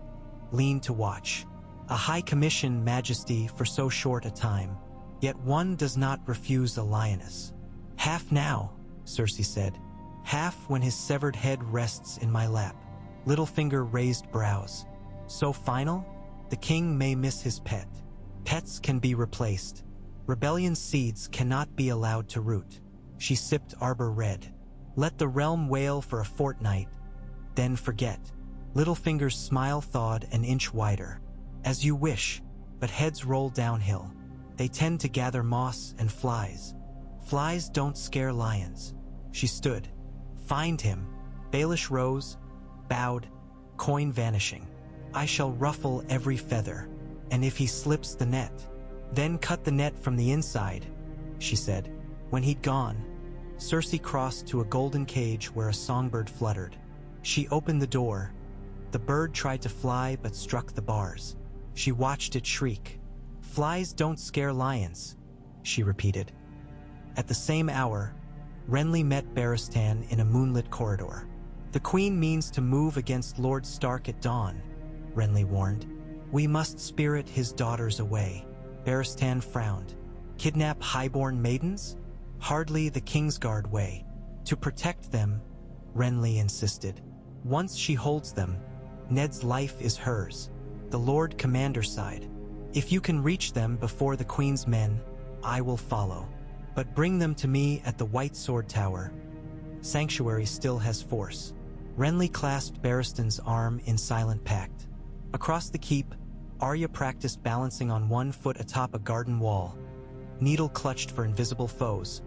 leaned to watch. A high commission, majesty, for so short a time. Yet one does not refuse a lioness. Half now, Cersei said. Half when his severed head rests in my lap. Littlefinger raised brows. So final? The king may miss his pet. Pets can be replaced. Rebellion seeds cannot be allowed to root. She sipped arbor red. Let the realm wail for a fortnight, then forget. Littlefinger's smile thawed an inch wider. As you wish, but heads roll downhill. They tend to gather moss and flies. Flies don't scare lions. She stood. Find him. Baelish rose, bowed, coin vanishing. I shall ruffle every feather, and if he slips the net, then cut the net from the inside, she said. When he'd gone, Cersei crossed to a golden cage where a songbird fluttered. She opened the door. The bird tried to fly but struck the bars. She watched it shriek. Flies don't scare lions, she repeated. At the same hour, Renly met Baratheon in a moonlit corridor. The Queen means to move against Lord Stark at dawn, Renly warned. We must spirit his daughters away. Baratheon frowned. Kidnap highborn maidens? Hardly the Kingsguard way. To protect them, Renly insisted. Once she holds them, Ned's life is hers. The Lord Commander sighed. If you can reach them before the Queen's men, I will follow. But bring them to me at the White Sword Tower. Sanctuary still has force. Renly clasped Barristan's arm in silent pact. Across the keep, Arya practiced balancing on one foot atop a garden wall, needle clutched for invisible foes,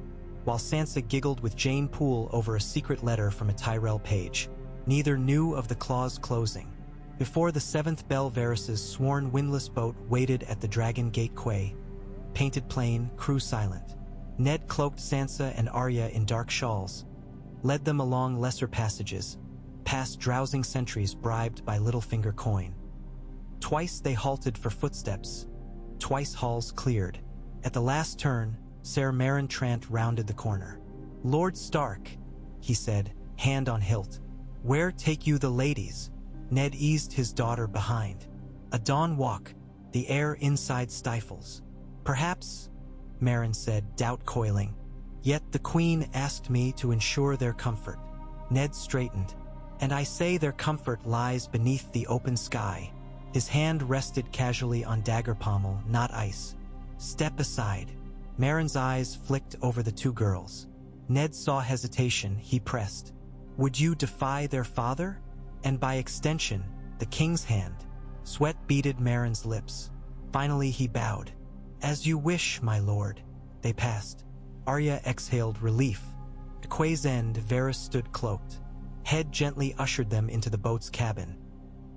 while Sansa giggled with Jane Poole over a secret letter from a Tyrell page. Neither knew of the claw's closing. Before the 7th bell, Varys's sworn windlass boat waited at the Dragon Gate quay. Painted plain, crew silent. Ned cloaked Sansa and Arya in dark shawls, led them along lesser passages, past drowsing sentries bribed by Littlefinger coin. Twice they halted for footsteps, twice halls cleared. At the last turn, Ser Meryn Trant rounded the corner. Lord Stark, he said, hand on hilt. Where take you the ladies? Ned eased his daughter behind. A dawn walk, the air inside stifles. Perhaps, Meryn said, doubt coiling. Yet the Queen asked me to ensure their comfort. Ned straightened. And I say their comfort lies beneath the open sky. His hand rested casually on dagger pommel, not ice. Step aside. Meryn's eyes flicked over the two girls. Ned saw hesitation, he pressed. Would you defy their father? And by extension, the king's hand. Sweat beaded Meryn's lips. Finally he bowed. As you wish, my lord. They passed. Arya exhaled relief. The quay's end, Varys stood cloaked. Head gently ushered them into the boat's cabin,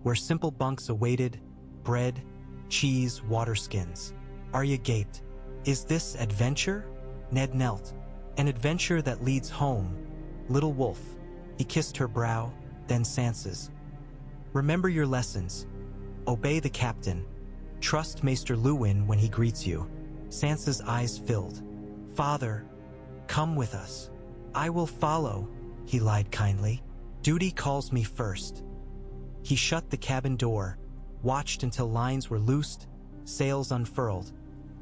where simple bunks awaited, bread, cheese, water skins. Arya gaped. Is this adventure? Ned knelt. An adventure that leads home. Little wolf. He kissed her brow, then Sansa's. Remember your lessons. Obey the captain. Trust Maester Luwin when he greets you. Sansa's eyes filled. Father, come with us. I will follow, he lied kindly. Duty calls me first. He shut the cabin door, watched until lines were loosed, sails unfurled,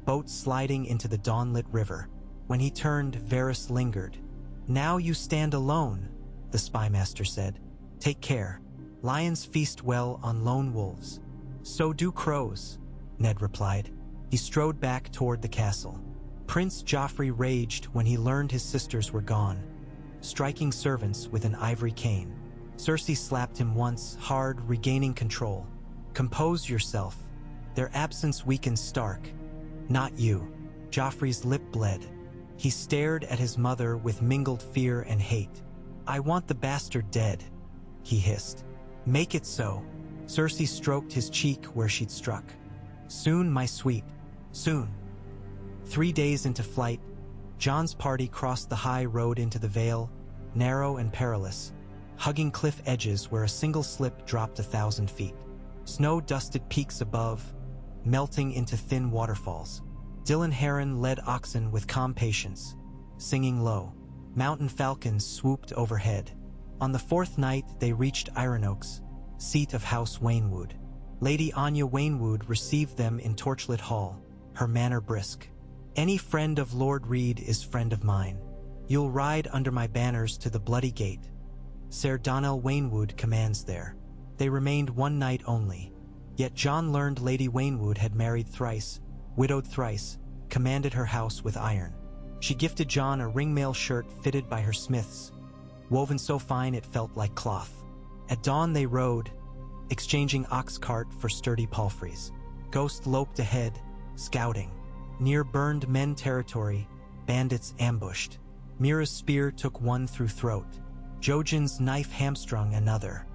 boat sliding into the dawn-lit river. When he turned, Varys lingered. Now you stand alone, the spymaster said. Take care. Lions feast well on lone wolves. So do crows, Ned replied. He strode back toward the castle. Prince Joffrey raged when he learned his sisters were gone, striking servants with an ivory cane. Cersei slapped him once, hard, regaining control. Compose yourself. Their absence weakens Stark. Not you. Joffrey's lip bled. He stared at his mother with mingled fear and hate. I want the bastard dead, he hissed. Make it so. Cersei stroked his cheek where she'd struck. Soon, my sweet. Soon. 3 days into flight, Jon's party crossed the high road into the vale, narrow and perilous, hugging cliff edges where a single slip dropped 1,000 feet. Snow-dusted peaks above, melting into thin waterfalls. Dylan Heron led oxen with calm patience, singing low. Mountain falcons swooped overhead. On the 4th night, they reached Iron-Oaks, seat of House Waynwood. Lady Anya Waynwood received them in torchlit hall, her manner brisk. Any friend of Lord Reed is friend of mine. You'll ride under my banners to the Bloody Gate. Ser Donnell Waynwood commands there. They remained 1 night only. Yet Jon learned Lady Waynwood had married thrice, widowed thrice, commanded her house with iron. She gifted Jon a ringmail shirt fitted by her smiths, woven so fine it felt like cloth. At dawn they rode, exchanging ox cart for sturdy palfreys. Ghost loped ahead, scouting. Near burned men territory, bandits ambushed. Mira's spear took one through throat. Jojen's knife hamstrung another.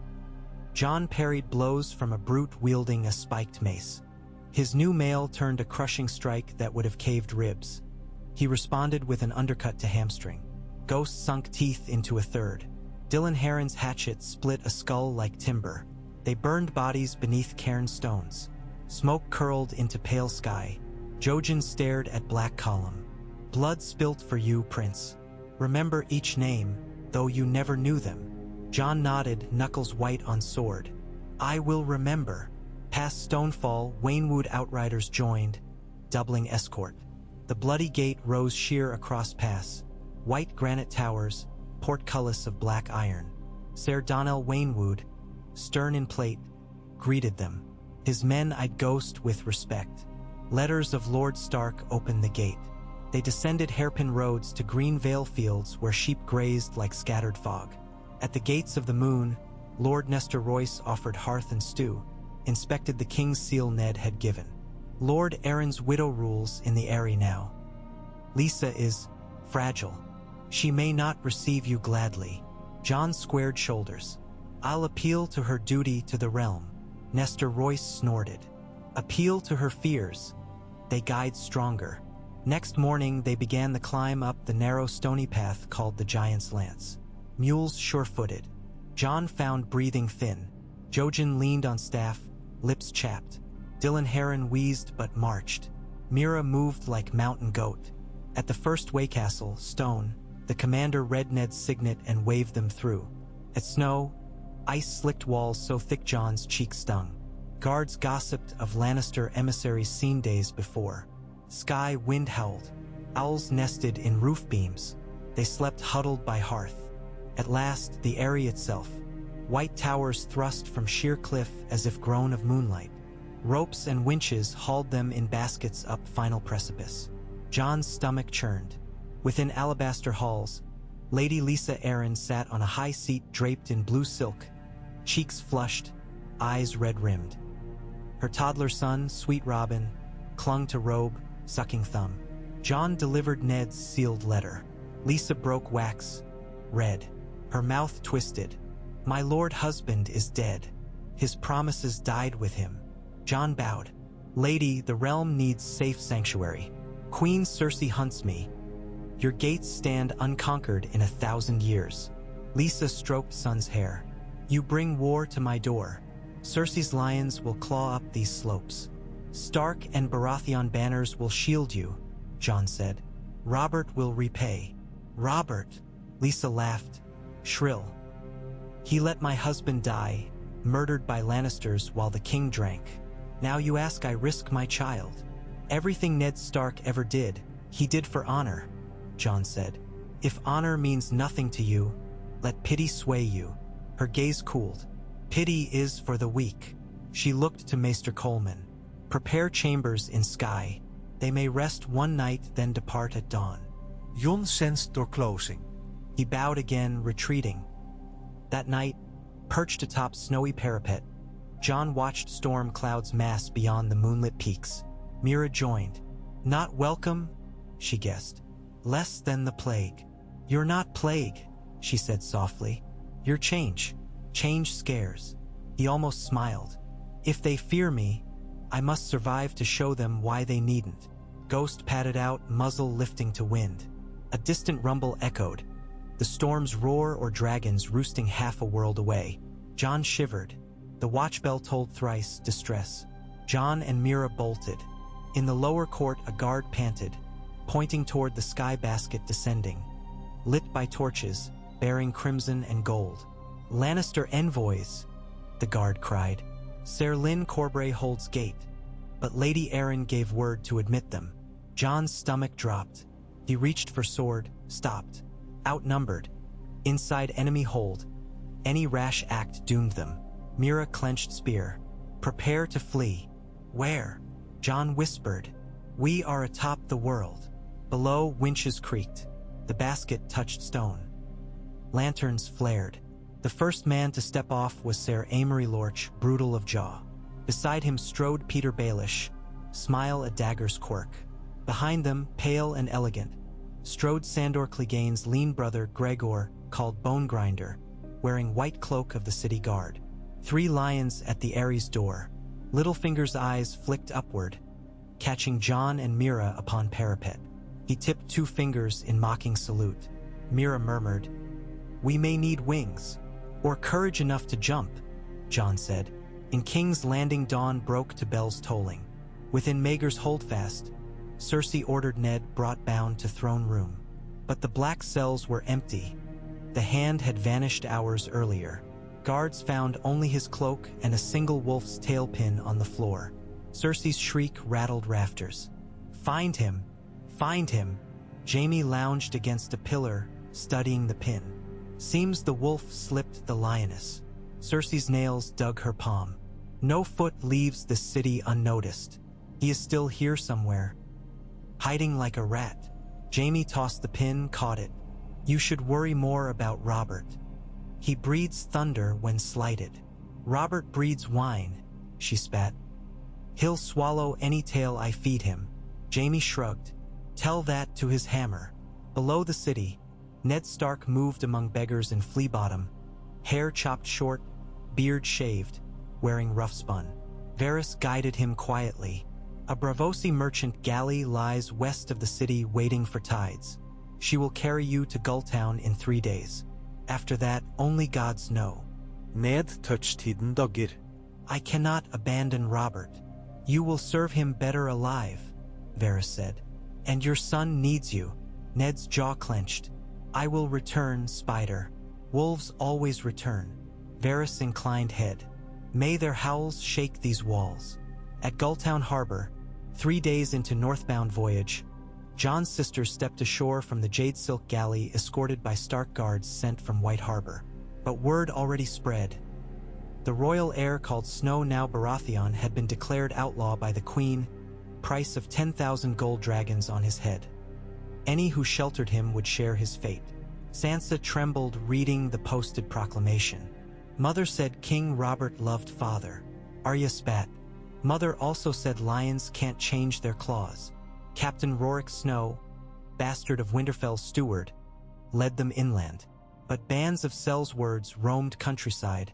Jon parried blows from a brute wielding a spiked mace. His new mail turned a crushing strike that would have caved ribs. He responded with an undercut to hamstring. Ghost sunk teeth into a third. Dylan Heron's hatchet split a skull like timber. They burned bodies beneath cairn stones. Smoke curled into pale sky. Jojen stared at black column. Blood spilt for you, Prince. Remember each name, though you never knew them. Jon nodded, knuckles white on sword. I will remember. Past Stonefall, Waynwood outriders joined, doubling escort. The Bloody Gate rose sheer across pass. White granite towers, portcullis of black iron. Ser Donnell Waynwood, stern in plate, greeted them. His men eyed Ghost with respect. Letters of Lord Stark opened the gate. They descended hairpin roads to green vale fields where sheep grazed like scattered fog. At the gates of the moon, Lord Nestor Royce offered hearth and stew, inspected the king's seal Ned had given. Lord Aaron's widow rules in the Eyrie now. Lisa is fragile. She may not receive you gladly. Jon squared shoulders. I'll appeal to her duty to the realm. Nestor Royce snorted. Appeal to her fears. They guide stronger. Next morning, they began the climb up the narrow stony path called the Giant's Lance. Mules sure-footed. Jon found breathing thin. Jojen leaned on staff, lips chapped. Dylan Heron wheezed but marched. Mira moved like mountain goat. At the first waycastle, Stone, the commander read Ned's signet and waved them through. At Snow, ice-slicked walls so thick Jon's cheeks stung. Guards gossiped of Lannister emissaries seen days before. Sky wind howled. Owls nested in roof beams. They slept huddled by hearth. At last, the Eyrie itself. White towers thrust from sheer cliff as if grown of moonlight. Ropes and winches hauled them in baskets up final precipice. Jon's stomach churned. Within alabaster halls, Lady Lisa Arryn sat on a high seat draped in blue silk, cheeks flushed, eyes red-rimmed. Her toddler son, Sweet Robin, clung to robe, sucking thumb. Jon delivered Ned's sealed letter. Lisa broke wax, red, her mouth twisted. My lord husband is dead. His promises died with him. Jon bowed. Lady, the realm needs safe sanctuary. Queen Cersei hunts me. Your gates stand unconquered in 1,000 years. Lisa stroked son's hair. You bring war to my door. Cersei's lions will claw up these slopes. Stark and Baratheon banners will shield you, Jon said. Robert will repay. Robert, Lisa laughed, shrill. He let my husband die, murdered by Lannisters while the king drank. Now you ask I risk my child. Everything Ned Stark ever did, he did for honor, Jon said. If honor means nothing to you, let pity sway you. Her gaze cooled. Pity is for the weak. She looked to Maester Coleman. Prepare chambers in sky. They may rest one night, then depart at dawn. Jon sensed door closing. He bowed again, retreating. That night, perched atop snowy parapet, Jon watched storm clouds mass beyond the moonlit peaks. Meera joined. Not welcome, she guessed. Less than the plague. You're not plague, she said softly. You're change. Change scares. He almost smiled. If they fear me, I must survive to show them why they needn't. Ghost padded out, muzzle lifting to wind. A distant rumble echoed. The storm's roar or dragons roosting half a world away. Jon shivered. The watch bell tolled thrice, distress. Jon and Meera bolted. In the lower court, a guard panted, pointing toward the sky basket descending, lit by torches, bearing crimson and gold. Lannister envoys, the guard cried. Ser Lyn Corbray holds gate, but Lady Arryn gave word to admit them. Jon's stomach dropped. He reached for sword, stopped. Outnumbered. Inside enemy hold. Any rash act doomed them. Meera clenched spear. Prepare to flee. Where? Jon whispered. We are atop the world. Below, winches creaked. The basket touched stone. Lanterns flared. The first man to step off was Ser Amory Lorch, brutal of jaw. Beside him strode Peter Baelish, smile a dagger's quirk. Behind them, pale and elegant, strode Sandor Clegane's lean brother Gregor, called Bone Grinder, wearing white cloak of the city guard. 3 lions at the Ares door. Littlefinger's eyes flicked upward, catching Jon and Meera upon parapet. He tipped 2 fingers in mocking salute. Meera murmured, We may need wings, or courage enough to jump, Jon said. In King's Landing dawn broke to bells tolling. Within Maegor's holdfast, Cersei ordered Ned brought bound to throne room. But the black cells were empty. The hand had vanished hours earlier. Guards found only his cloak and a single wolf's tail pin on the floor. Cersei's shriek rattled rafters. Find him! Find him! Jaime lounged against a pillar, studying the pin. Seems the wolf slipped the lioness. Cersei's nails dug her palm. No foot leaves the city unnoticed. He is still here somewhere. Hiding like a rat. Jaime tossed the pin, caught it. You should worry more about Robert. He breeds thunder when slighted. Robert breeds wine, she spat. He'll swallow any tale I feed him. Jaime shrugged. Tell that to his hammer. Below the city, Ned Stark moved among beggars in flea bottom, hair chopped short, beard shaved, wearing rough spun. Varys guided him quietly. A Braavosi merchant galley lies west of the city waiting for tides. She will carry you to Gulltown in 3 days. After that, only gods know. Ned touched hidden dagger. I cannot abandon Robert. You will serve him better alive, Varys said. And your son needs you. Ned's jaw clenched. I will return, Spider. Wolves always return. Varys inclined head. May their howls shake these walls. At Gulltown Harbor, 3 days into northbound voyage, Jon's sisters stepped ashore from the Jade Silk galley escorted by Stark guards sent from White Harbor. But word already spread. The royal heir called Snow now Baratheon had been declared outlaw by the queen, price of 10,000 gold dragons on his head. Any who sheltered him would share his fate. Sansa trembled reading the posted proclamation. Mother said King Robert loved father. Arya spat. Mother also said lions can't change their claws. Captain Rorik Snow, bastard of Winterfell's steward, led them inland. But bands of sellswords roamed countryside,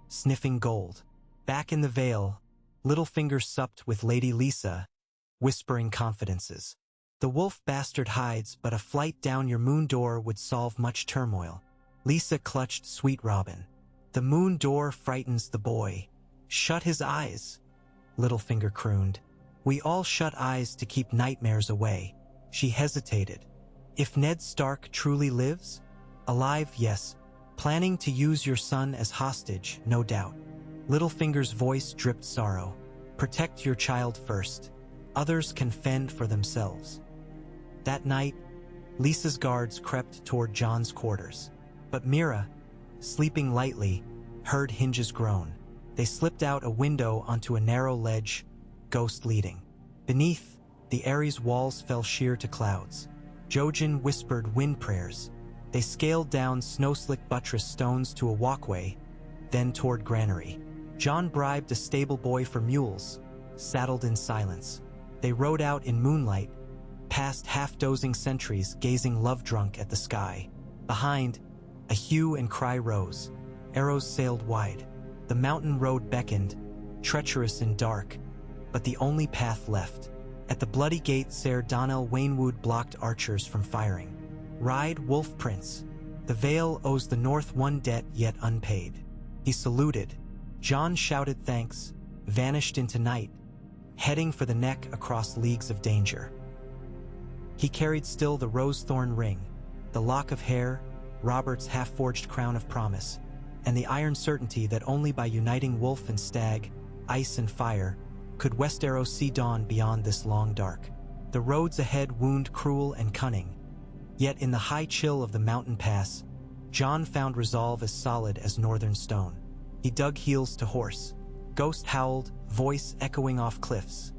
sniffing gold. Back in the vale, Littlefinger supped with Lady Lisa, whispering confidences. The wolf bastard hides, but a flight down your moon door would solve much turmoil. Lisa clutched Sweet Robin. The moon door frightens the boy. Shut his eyes, Littlefinger crooned. We all shut eyes to keep nightmares away. She hesitated. If Ned Stark truly lives? Alive, yes. Planning to use your son as hostage, no doubt. Littlefinger's voice dripped sorrow. Protect your child first. Others can fend for themselves. That night, Lisa's guards crept toward Jon's quarters. But Mira, sleeping lightly, heard hinges groan. They slipped out a window onto a narrow ledge, ghost leading. Beneath, the Ares walls fell sheer to clouds. Jojen whispered wind prayers. They scaled down snow-slick buttress stones to a walkway, then toward granary. Jon bribed a stable boy for mules, saddled in silence. They rode out in moonlight, past half-dozing sentries gazing love-drunk at the sky. Behind, a hue and cry rose. Arrows sailed wide. The mountain road beckoned, treacherous and dark, but the only path left. At the bloody gate, Ser Donnell Waynwood blocked archers from firing. Ride, Wolf Prince. The Vale owes the North one debt yet unpaid. He saluted. Jon shouted thanks, vanished into night, heading for the neck across leagues of danger. He carried still the rose-thorn ring, the lock of hair, Robert's half-forged crown of promise, and the iron certainty that only by uniting wolf and stag, ice and fire, could Westeros see dawn beyond this long dark. The roads ahead wound cruel and cunning, yet in the high chill of the mountain pass, Jon found resolve as solid as northern stone. He dug heels to horse. Ghost howled, voice echoing off cliffs.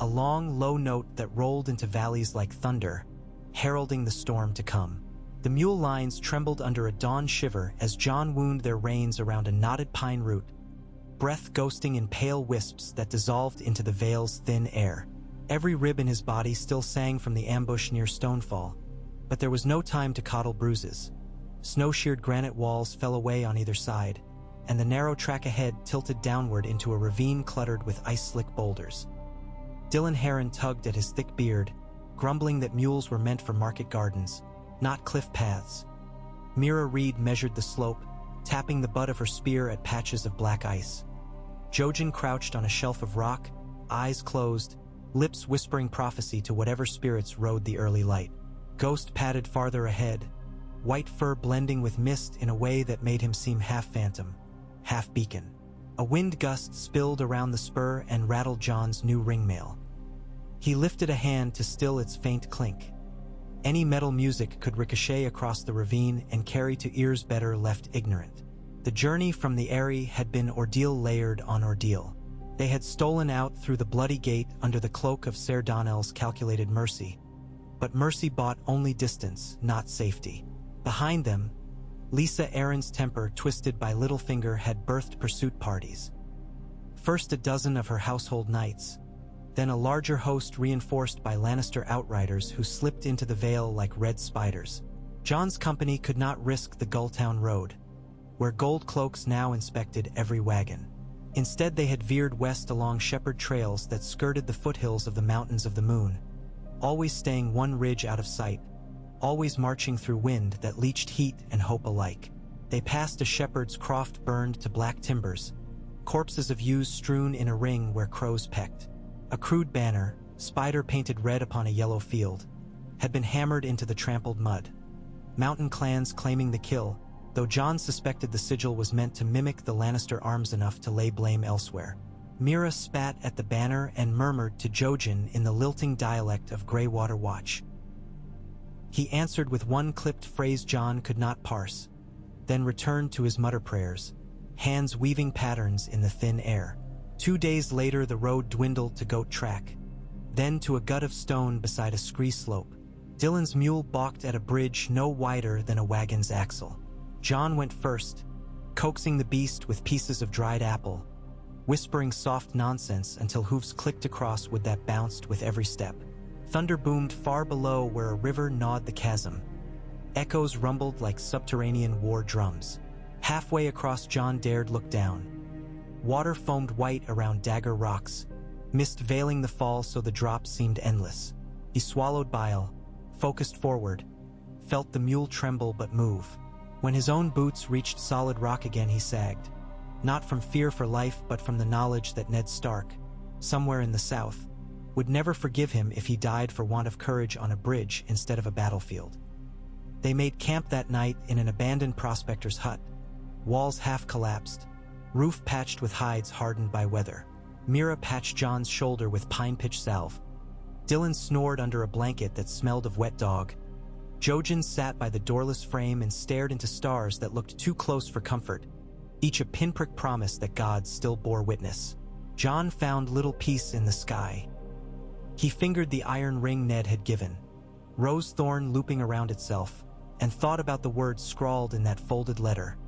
A long, low note that rolled into valleys like thunder, heralding the storm to come. The mule lines trembled under a dawn shiver as Jon wound their reins around a knotted pine root, breath ghosting in pale wisps that dissolved into the vale's thin air. Every rib in his body still sang from the ambush near Stonefall, but there was no time to coddle bruises. Snow-sheared granite walls fell away on either side, and the narrow track ahead tilted downward into a ravine cluttered with ice-slick boulders. Dylan Heron tugged at his thick beard, grumbling that mules were meant for market gardens, not cliff paths. Mira Reed measured the slope, tapping the butt of her spear at patches of black ice. Jojen crouched on a shelf of rock, eyes closed, lips whispering prophecy to whatever spirits rode the early light. Ghost padded farther ahead, white fur blending with mist in a way that made him seem half phantom, half beacon. A wind gust spilled around the spur and rattled Jon's new ringmail. He lifted a hand to still its faint clink. Any metal music could ricochet across the ravine and carry to ears better left ignorant. The journey from the Eyrie had been ordeal layered on ordeal. They had stolen out through the bloody gate under the cloak of Ser Donnell's calculated mercy. But mercy bought only distance, not safety. Behind them, Lisa Arryn's temper twisted by Littlefinger had birthed pursuit parties. First a dozen of her household knights, then a larger host reinforced by Lannister outriders who slipped into the Vale like red spiders. Jon's company could not risk the Gulltown Road, where gold cloaks now inspected every wagon. Instead they had veered west along shepherd trails that skirted the foothills of the Mountains of the Moon, always staying one ridge out of sight, always marching through wind that leached heat and hope alike. They passed a shepherd's croft burned to black timbers, corpses of ewes strewn in a ring where crows pecked. A crude banner, spider painted red upon a yellow field, had been hammered into the trampled mud. Mountain clans claiming the kill, though Jon suspected the sigil was meant to mimic the Lannister arms enough to lay blame elsewhere. Mira spat at the banner and murmured to Jojen in the lilting dialect of Greywater Watch. He answered with one clipped phrase Jon could not parse, then returned to his mutter prayers, hands weaving patterns in the thin air. 2 days later the road dwindled to goat track, then to a gut of stone beside a scree slope. Dylan's mule balked at a bridge no wider than a wagon's axle. Jon went first, coaxing the beast with pieces of dried apple, whispering soft nonsense until hooves clicked across wood that bounced with every step. Thunder boomed far below where a river gnawed the chasm, Echoes rumbled like subterranean war drums. Halfway across, Jon dared look down. Water foamed white around dagger rocks, mist veiling the fall so the drops seemed endless. He swallowed bile, focused forward, felt the mule tremble but move. When his own boots reached solid rock again, he sagged. Not from fear for life, but from the knowledge that Ned Stark, somewhere in the south, would never forgive him if he died for want of courage on a bridge instead of a battlefield. They made camp that night in an abandoned prospector's hut. Walls half collapsed, roof patched with hides hardened by weather. Mira patched Jon's shoulder with pine pitch salve. Dylan snored under a blanket that smelled of wet dog. Jojen sat by the doorless frame and stared into stars that looked too close for comfort, each a pinprick promise that God still bore witness. Jon found little peace in the sky. He fingered the iron ring Ned had given, rose thorn looping around itself, and thought about the words scrawled in that folded letter.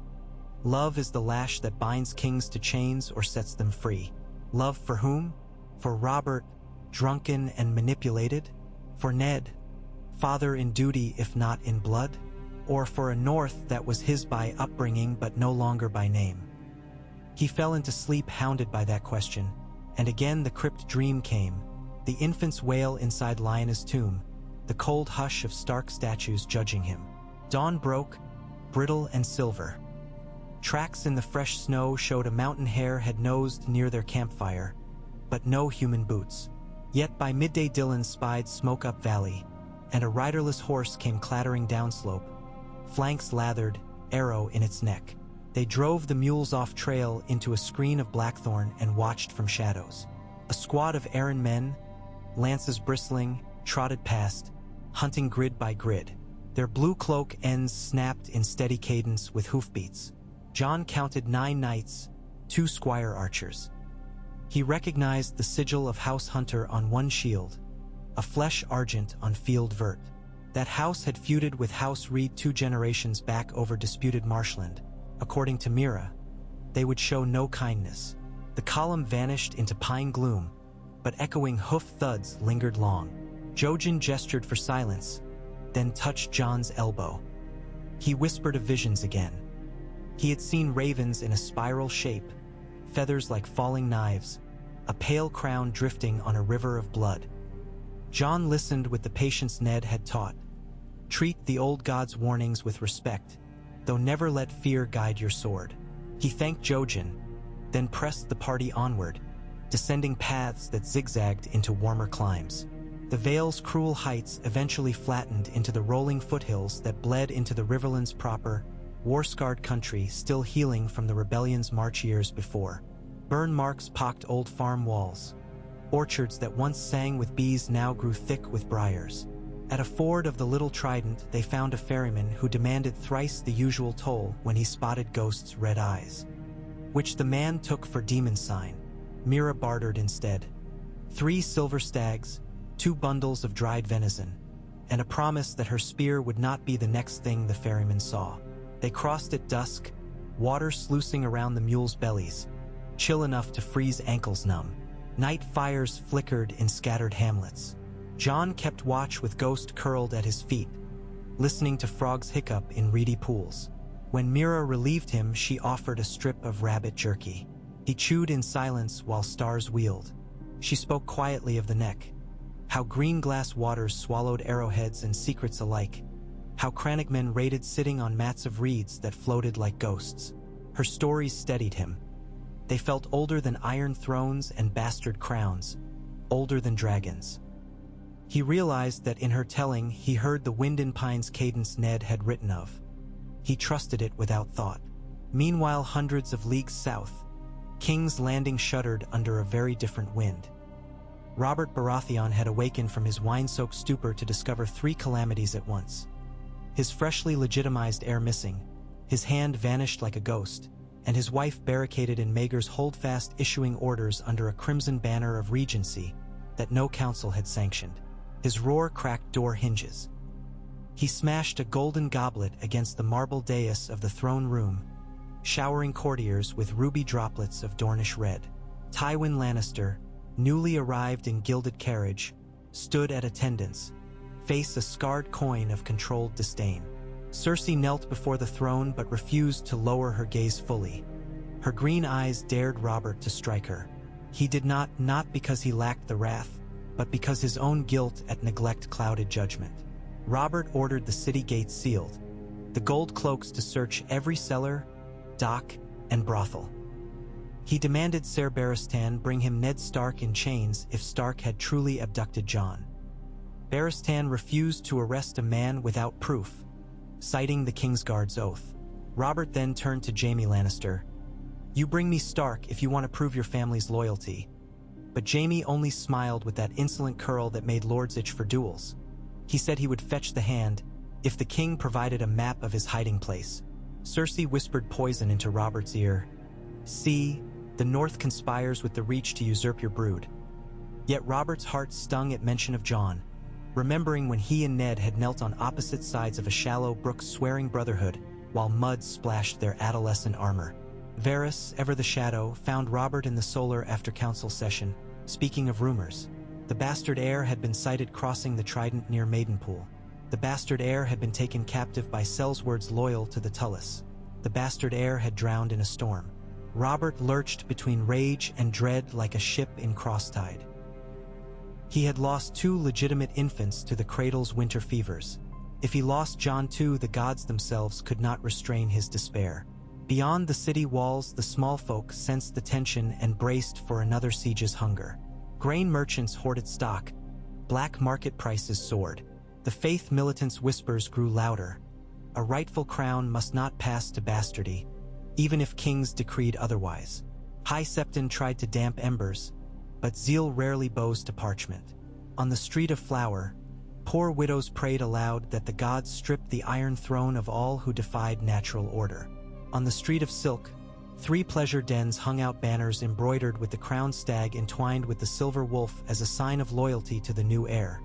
Love is the lash that binds kings to chains or sets them free. Love for whom? For Robert, drunken and manipulated? For Ned, father in duty if not in blood? Or for a North that was his by upbringing but no longer by name? He fell into sleep hounded by that question, and again the crypt dream came, the infant's wail inside Lyanna's tomb, the cold hush of stark statues judging him. Dawn broke, brittle and silver. Tracks in the fresh snow showed a mountain hare had nosed near their campfire, but no human boots. Yet by midday Dylan spied smoke up valley, and a riderless horse came clattering downslope, flanks lathered, arrow in its neck. They drove the mules off trail into a screen of blackthorn and watched from shadows. A squad of errand men, lances bristling, trotted past, hunting grid by grid. Their blue cloak ends snapped in steady cadence with hoofbeats. Jon counted 9 knights, 2 squire archers. He recognized the sigil of House Hunter on one shield, a flesh argent on field vert. That house had feuded with House Reed 2 generations back over disputed marshland. According to Mira, they would show no kindness. The column vanished into pine gloom, but echoing hoof thuds lingered long. Jojen gestured for silence, then touched Jon's elbow. He whispered of visions again. He had seen ravens in a spiral shape, feathers like falling knives, a pale crown drifting on a river of blood. Jon listened with the patience Ned had taught. Treat the old god's warnings with respect, though never let fear guide your sword. He thanked Jojen, then pressed the party onward, descending paths that zigzagged into warmer climes. The vale's cruel heights eventually flattened into the rolling foothills that bled into the riverlands proper, war-scarred country still healing from the rebellion's March years before. Burn marks pocked old farm walls. Orchards that once sang with bees now grew thick with briars. At a ford of the Little Trident, they found a ferryman who demanded thrice the usual toll when he spotted Ghost's red eyes, which the man took for demon sign. Mira bartered instead. 3 silver stags, 2 bundles of dried venison, and a promise that her spear would not be the next thing the ferryman saw. They crossed at dusk, water sluicing around the mules' bellies, chill enough to freeze ankles numb. Night fires flickered in scattered hamlets. Jon kept watch with Ghost curled at his feet, listening to frogs hiccup in reedy pools. When Mira relieved him, she offered a strip of rabbit jerky. He chewed in silence while stars wheeled. She spoke quietly of the neck, how green glass waters swallowed arrowheads and secrets alike, how crannogmen raided sitting on mats of reeds that floated like ghosts. Her stories steadied him. They felt older than iron thrones and bastard crowns, older than dragons. He realized that in her telling he heard the wind in pines cadence Ned had written of. He trusted it without thought. Meanwhile, hundreds of leagues south, King's Landing shuddered under a very different wind. Robert Baratheon had awakened from his wine-soaked stupor to discover 3 calamities at once. His freshly legitimized heir missing, his hand vanished like a ghost, and his wife barricaded in Maegor's holdfast issuing orders under a crimson banner of regency that no council had sanctioned. His roar cracked door hinges. He smashed a golden goblet against the marble dais of the throne room, showering courtiers with ruby droplets of Dornish red. Tywin Lannister, newly arrived in gilded carriage, stood at attendance, face a scarred coin of controlled disdain. Cersei knelt before the throne but refused to lower her gaze fully. Her green eyes dared Robert to strike her. He did not because he lacked the wrath, but because his own guilt at neglect clouded judgment. Robert ordered the city gates sealed, the gold cloaks to search every cellar, dock, and brothel. He demanded Ser Barristan bring him Ned Stark in chains if Stark had truly abducted Jon. Barristan refused to arrest a man without proof, citing the Kingsguard's oath. Robert then turned to Jaime Lannister. "You bring me Stark if you want to prove your family's loyalty." But Jaime only smiled with that insolent curl that made lords itch for duels. He said he would fetch the hand if the king provided a map of his hiding place. Cersei whispered poison into Robert's ear. "See, the North conspires with the Reach to usurp your brood." Yet Robert's heart stung at mention of Jon, remembering when he and Ned had knelt on opposite sides of a shallow brook swearing brotherhood while mud splashed their adolescent armor. Varys, ever the Shadow, found Robert in the Solar after council session, speaking of rumors. The bastard heir had been sighted crossing the Trident near Maidenpool. The bastard heir had been taken captive by Sellswords loyal to the Tullus. The bastard heir had drowned in a storm. Robert lurched between rage and dread like a ship in crosstide. He had lost 2 legitimate infants to the cradle's winter fevers. If he lost Jon too, the gods themselves could not restrain his despair. Beyond the city walls, the small folk sensed the tension and braced for another siege's hunger. Grain merchants hoarded stock. Black market prices soared. The faith militants' whispers grew louder. A rightful crown must not pass to bastardy, even if kings decreed otherwise. High Septon tried to damp embers, but zeal rarely bows to parchment. On the Street of Flower, poor widows prayed aloud that the gods strip the Iron Throne of all who defied natural order. On the Street of Silk, 3 pleasure dens hung out banners embroidered with the crowned stag entwined with the silver wolf as a sign of loyalty to the new heir.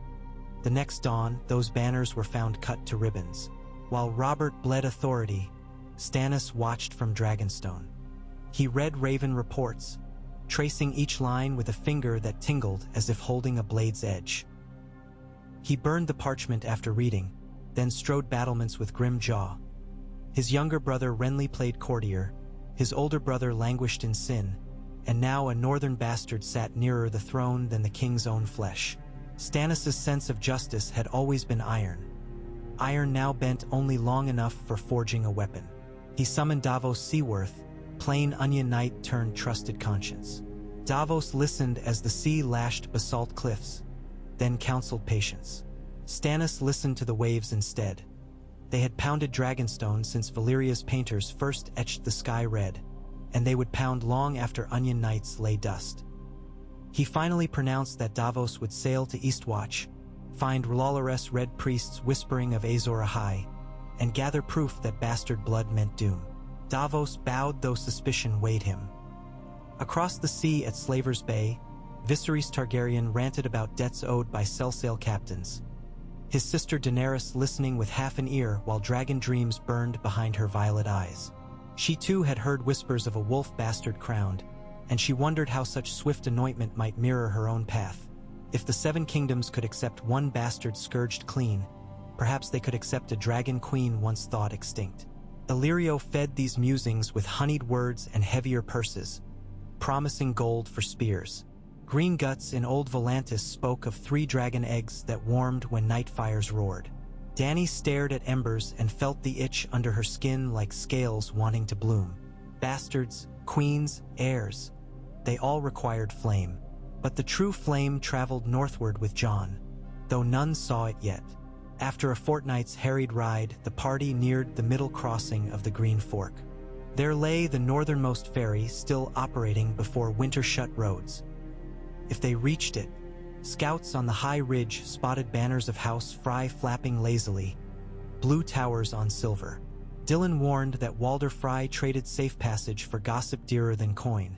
The next dawn, those banners were found cut to ribbons. While Robert bled authority, Stannis watched from Dragonstone. He read Raven reports, tracing each line with a finger that tingled as if holding a blade's edge. He burned the parchment after reading, then strode battlements with grim jaw. His younger brother Renly played courtier, his older brother languished in sin, and now a northern bastard sat nearer the throne than the king's own flesh. Stannis' sense of justice had always been iron. Iron now bent only long enough for forging a weapon. He summoned Davos Seaworth, plain onion knight turned trusted conscience. Davos listened as the sea lashed basalt cliffs, then counseled patience. Stannis listened to the waves instead. They had pounded Dragonstone since Valyria's painters first etched the sky red, and they would pound long after onion knights lay dust. He finally pronounced that Davos would sail to Eastwatch, find Lawloress red priests whispering of Azor Ahai, and gather proof that bastard blood meant doom. Davos bowed though suspicion weighed him. Across the sea at Slaver's Bay, Viserys Targaryen ranted about debts owed by sell-sail captains. His sister Daenerys listening with half an ear while dragon dreams burned behind her violet eyes. She too had heard whispers of a wolf bastard crowned, and she wondered how such swift anointment might mirror her own path. If the 7 kingdoms could accept one bastard scourged clean, perhaps they could accept a dragon queen once thought extinct. Illyrio fed these musings with honeyed words and heavier purses, promising gold for spears. Green Guts in Old Volantis spoke of 3 dragon eggs that warmed when night fires roared. Dany stared at embers and felt the itch under her skin like scales wanting to bloom. Bastards, queens, heirs, they all required flame. But the true flame traveled northward with Jon, though none saw it yet. After a fortnight's harried ride, the party neared the middle crossing of the Green Fork. There lay the northernmost ferry still operating before winter shut roads. If they reached it, scouts on the high ridge spotted banners of House Frey flapping lazily, blue towers on silver. Dylan warned that Walder Frey traded safe passage for gossip dearer than coin.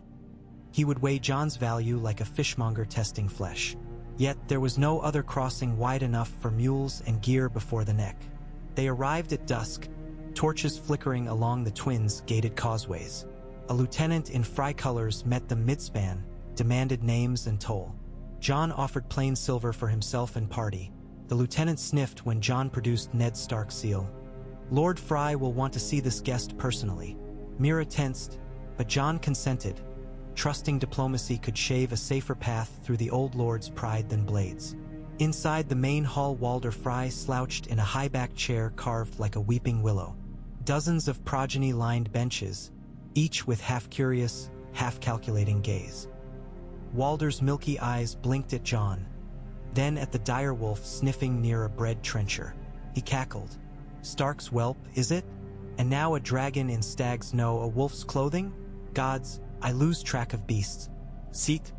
He would weigh Jon's value like a fishmonger testing flesh. Yet there was no other crossing wide enough for mules and gear before the neck. They arrived at dusk, torches flickering along the twins' gated causeways. A lieutenant in Frey colors met them midspan, demanded names and toll. Jon offered plain silver for himself and party. The lieutenant sniffed when Jon produced Ned Stark's seal. Lord Fry will want to see this guest personally. Mira tensed, but Jon consented, trusting diplomacy could shave a safer path through the old lord's pride than blades. Inside the main hall, Walder Fry slouched in a high-backed chair carved like a weeping willow. Dozens of progeny-lined benches, each with half-curious, half-calculating gaze. Walder's milky eyes blinked at Jon, then at the direwolf sniffing near a bread trencher. He cackled. Stark's whelp, is it? And now a dragon in stag's no, a wolf's clothing? Gods, I lose track of beasts. Seat.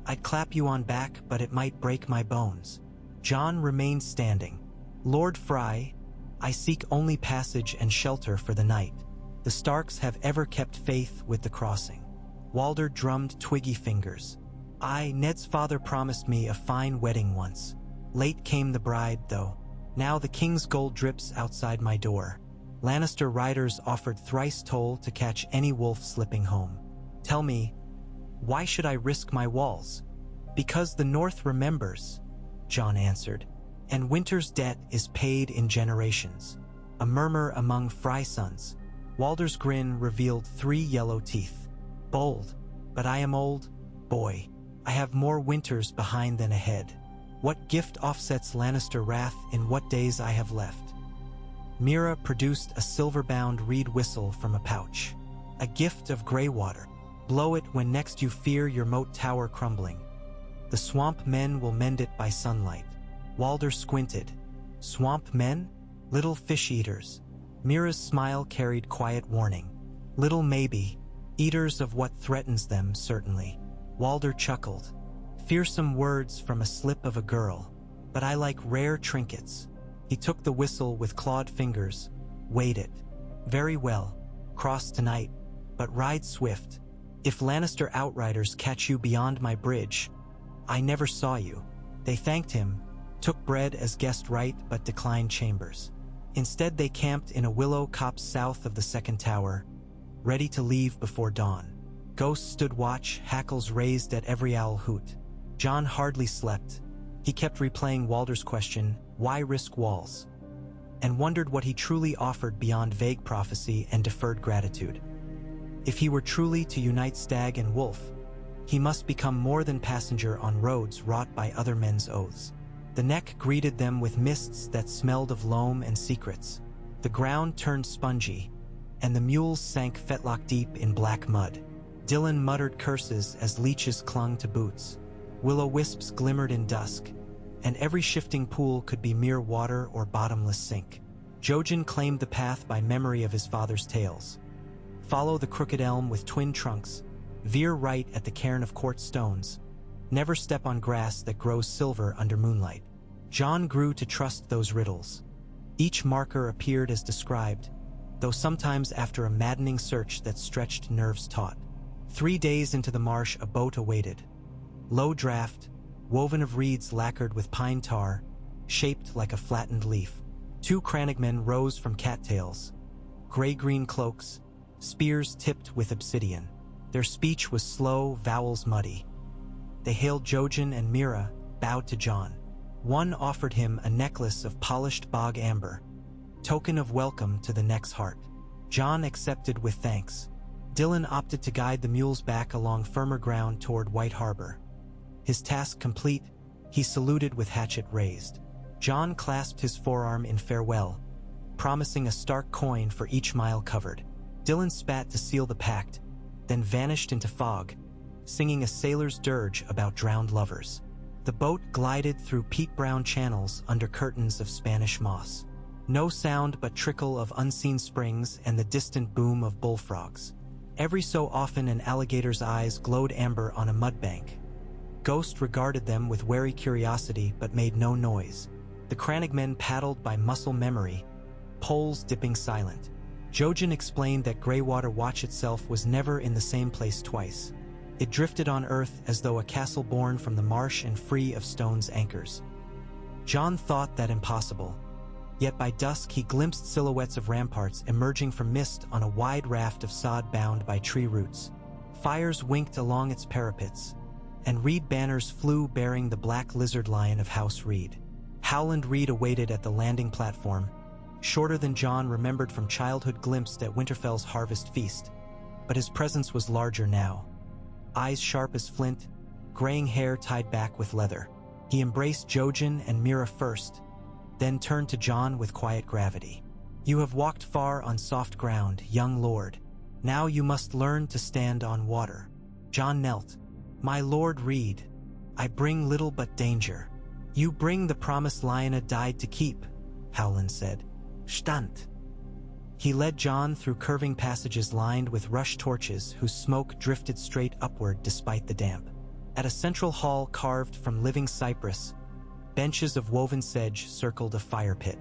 I'd clap you on back, but it might break my bones. Jon remained standing. Lord Fry, I seek only passage and shelter for the night. The Starks have ever kept faith with the crossing. Walder drummed twiggy fingers. Ned's father promised me a fine wedding once. Late came the bride, though. Now the king's gold drips outside my door. Lannister riders offered thrice toll to catch any wolf slipping home. Tell me, why should I risk my walls? Because the North remembers, Jon answered, and winter's debt is paid in generations. A murmur among Fry sons. Walder's grin revealed 3 yellow teeth. Bold, but I am old, boy. I have more winters behind than ahead. What gift offsets Lannister wrath in what days I have left? Mira produced a silver-bound reed whistle from a pouch. A gift of greywater. Blow it when next you fear your moat tower crumbling. The swamp men will mend it by sunlight. Walder squinted. Swamp men? Little fish-eaters. Mira's smile carried quiet warning. Little maybe. Eaters of what threatens them, certainly. Walder chuckled. Fearsome words from a slip of a girl. But I like rare trinkets. He took the whistle with clawed fingers, weighed it. Very well. Cross tonight, but ride swift. If Lannister outriders catch you beyond my bridge, I never saw you. They thanked him, took bread as guest right but declined chambers. Instead they camped in a willow copse south of the second tower, ready to leave before dawn. Ghosts stood watch, hackles raised at every owl hoot. Jon hardly slept. He kept replaying Walder's question, why risk walls? And wondered what he truly offered beyond vague prophecy and deferred gratitude. If he were truly to unite stag and wolf, he must become more than passenger on roads wrought by other men's oaths. The neck greeted them with mists that smelled of loam and secrets. The ground turned spongy, and the mules sank fetlock deep in black mud. Dylan muttered curses as leeches clung to boots. Will-o-wisps glimmered in dusk, and every shifting pool could be mere water or bottomless sink. Jojen claimed the path by memory of his father's tales. Follow the crooked elm with twin trunks, veer right at the cairn of quartz stones, never step on grass that grows silver under moonlight. Jon grew to trust those riddles. Each marker appeared as described, though sometimes after a maddening search that stretched nerves taut. 3 days into the marsh, a boat awaited. Low draft, woven of reeds lacquered with pine tar, shaped like a flattened leaf. 2 crannogmen rose from cattails, gray-green cloaks, spears tipped with obsidian. Their speech was slow, vowels muddy. They hailed Jojen and Mira, bowed to Jon. One offered him a necklace of polished bog amber, token of welcome to the neck's heart. Jon accepted with thanks. Dylan opted to guide the mules back along firmer ground toward White Harbor. His task complete, he saluted with hatchet raised. Jon clasped his forearm in farewell, promising a Stark coin for each mile covered. Dylan spat to seal the pact, then vanished into fog, singing a sailor's dirge about drowned lovers. The boat glided through peat-brown channels under curtains of Spanish moss. No sound but trickle of unseen springs and the distant boom of bullfrogs. Every so often an alligator's eyes glowed amber on a mudbank. Ghost regarded them with wary curiosity but made no noise. The crannogmen paddled by muscle memory, poles dipping silent. Jojen explained that Greywater Watch itself was never in the same place twice. It drifted on earth as though a castle born from the marsh and free of stone's anchors. Jon thought that impossible. Yet by dusk he glimpsed silhouettes of ramparts emerging from mist on a wide raft of sod bound by tree roots. Fires winked along its parapets, and reed banners flew bearing the black lizard lion of House Reed. Howland Reed awaited at the landing platform, shorter than Jon remembered from childhood, glimpsed at Winterfell's harvest feast. But his presence was larger now. Eyes sharp as flint, graying hair tied back with leather. He embraced Jojen and Mira first, then turned to Jon with quiet gravity. "You have walked far on soft ground, young lord. Now you must learn to stand on water." Jon knelt. "My lord Reed, I bring little but danger." "You bring the promise Lyanna died to keep," Howland said. "Stand." He led Jon through curving passages lined with rush torches whose smoke drifted straight upward despite the damp. At a central hall carved from living cypress, benches of woven sedge circled a fire pit.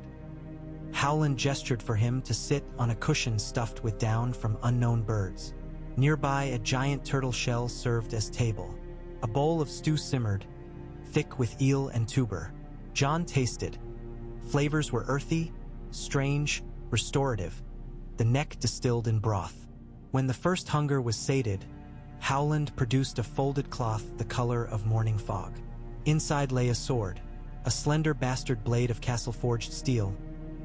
Howland gestured for him to sit on a cushion stuffed with down from unknown birds. Nearby, a giant turtle shell served as table. A bowl of stew simmered, thick with eel and tuber. Jon tasted. Flavors were earthy, strange, restorative, the neck distilled in broth. When the first hunger was sated, Howland produced a folded cloth the color of morning fog. Inside lay a sword, a slender bastard blade of castle-forged steel,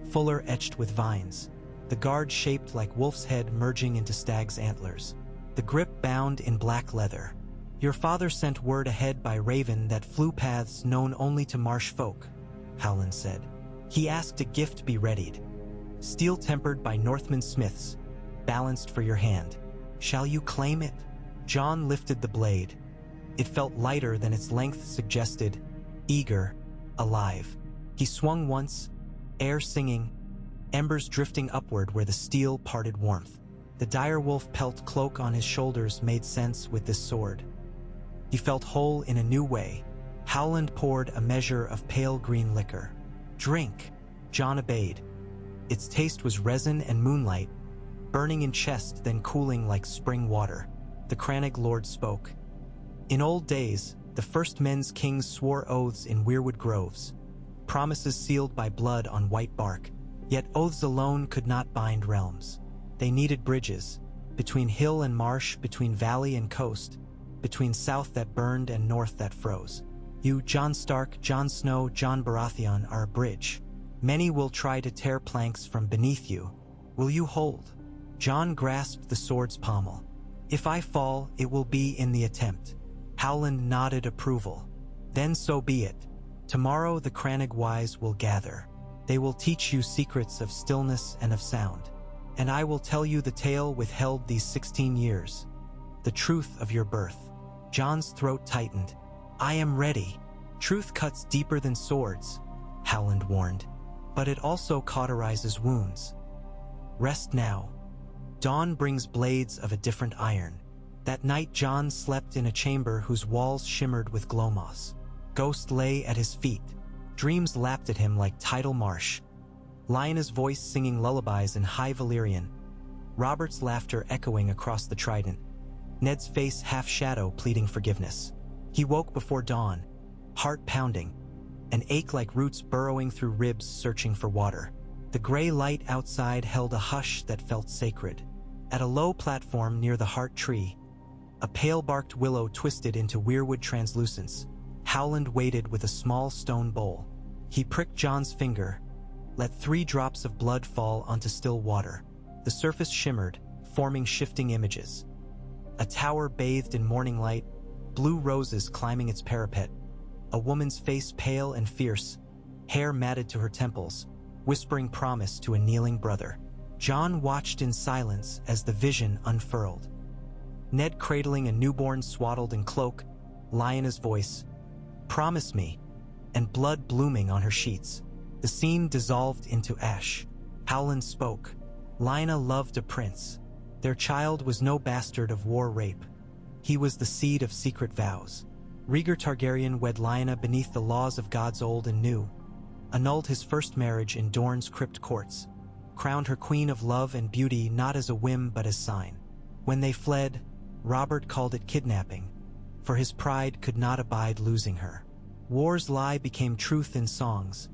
fuller etched with vines, the guard shaped like wolf's head merging into stag's antlers, the grip bound in black leather. "Your father sent word ahead by raven that flew paths known only to marsh folk," Howland said. "He asked a gift be readied. Steel tempered by Northman smiths, balanced for your hand. Shall you claim it?" Jon lifted the blade. It felt lighter than its length suggested, eager, alive. He swung once, air singing, embers drifting upward where the steel parted warmth. The direwolf pelt cloak on his shoulders made sense with this sword. He felt whole in a new way. Howland poured a measure of pale green liquor. "Drink," Jon obeyed. Its taste was resin and moonlight, burning in chest then cooling like spring water. The Crannog Lord spoke. "In old days, the first men's kings swore oaths in weirwood groves, promises sealed by blood on white bark. Yet oaths alone could not bind realms. They needed bridges, between hill and marsh, between valley and coast, between south that burned and north that froze. You, Jon Stark, Jon Snow, Jon Baratheon, are a bridge. Many will try to tear planks from beneath you. Will you hold?" Jon grasped the sword's pommel. "If I fall, it will be in the attempt." Howland nodded approval. "Then so be it. Tomorrow the Crannog wise will gather. They will teach you secrets of stillness and of sound. And I will tell you the tale withheld these 16 years. The truth of your birth." Jon's throat tightened. "I am ready." "Truth cuts deeper than swords," Howland warned. "But it also cauterizes wounds. Rest now. Dawn brings blades of a different iron." That night Jon slept in a chamber whose walls shimmered with glow moss. Ghost lay at his feet. Dreams lapped at him like tidal marsh. Lyanna's voice singing lullabies in high Valyrian. Robert's laughter echoing across the trident. Ned's face half-shadow pleading forgiveness. He woke before dawn, heart pounding, an ache like roots burrowing through ribs searching for water. The gray light outside held a hush that felt sacred. At a low platform near the heart tree, a pale-barked willow twisted into weirwood translucence. Howland waited with a small stone bowl. He pricked Jon's finger, let 3 drops of blood fall onto still water. The surface shimmered, forming shifting images. A tower bathed in morning light, blue roses climbing its parapet, a woman's face pale and fierce, hair matted to her temples, whispering promise to a kneeling brother. Jon watched in silence as the vision unfurled. Ned cradling a newborn swaddled in cloak, Lyanna's voice, "Promise me," and blood blooming on her sheets. The scene dissolved into ash. Howland spoke. Lyanna loved a prince. Their child was no bastard of war rape. He was the seed of secret vows. Rhaegar Targaryen wed Lyanna beneath the laws of gods old and new, annulled his first marriage in Dorne's crypt courts, crowned her queen of love and beauty not as a whim but as sign. When they fled, Robert called it kidnapping, for his pride could not abide losing her. War's lie became truth in songs,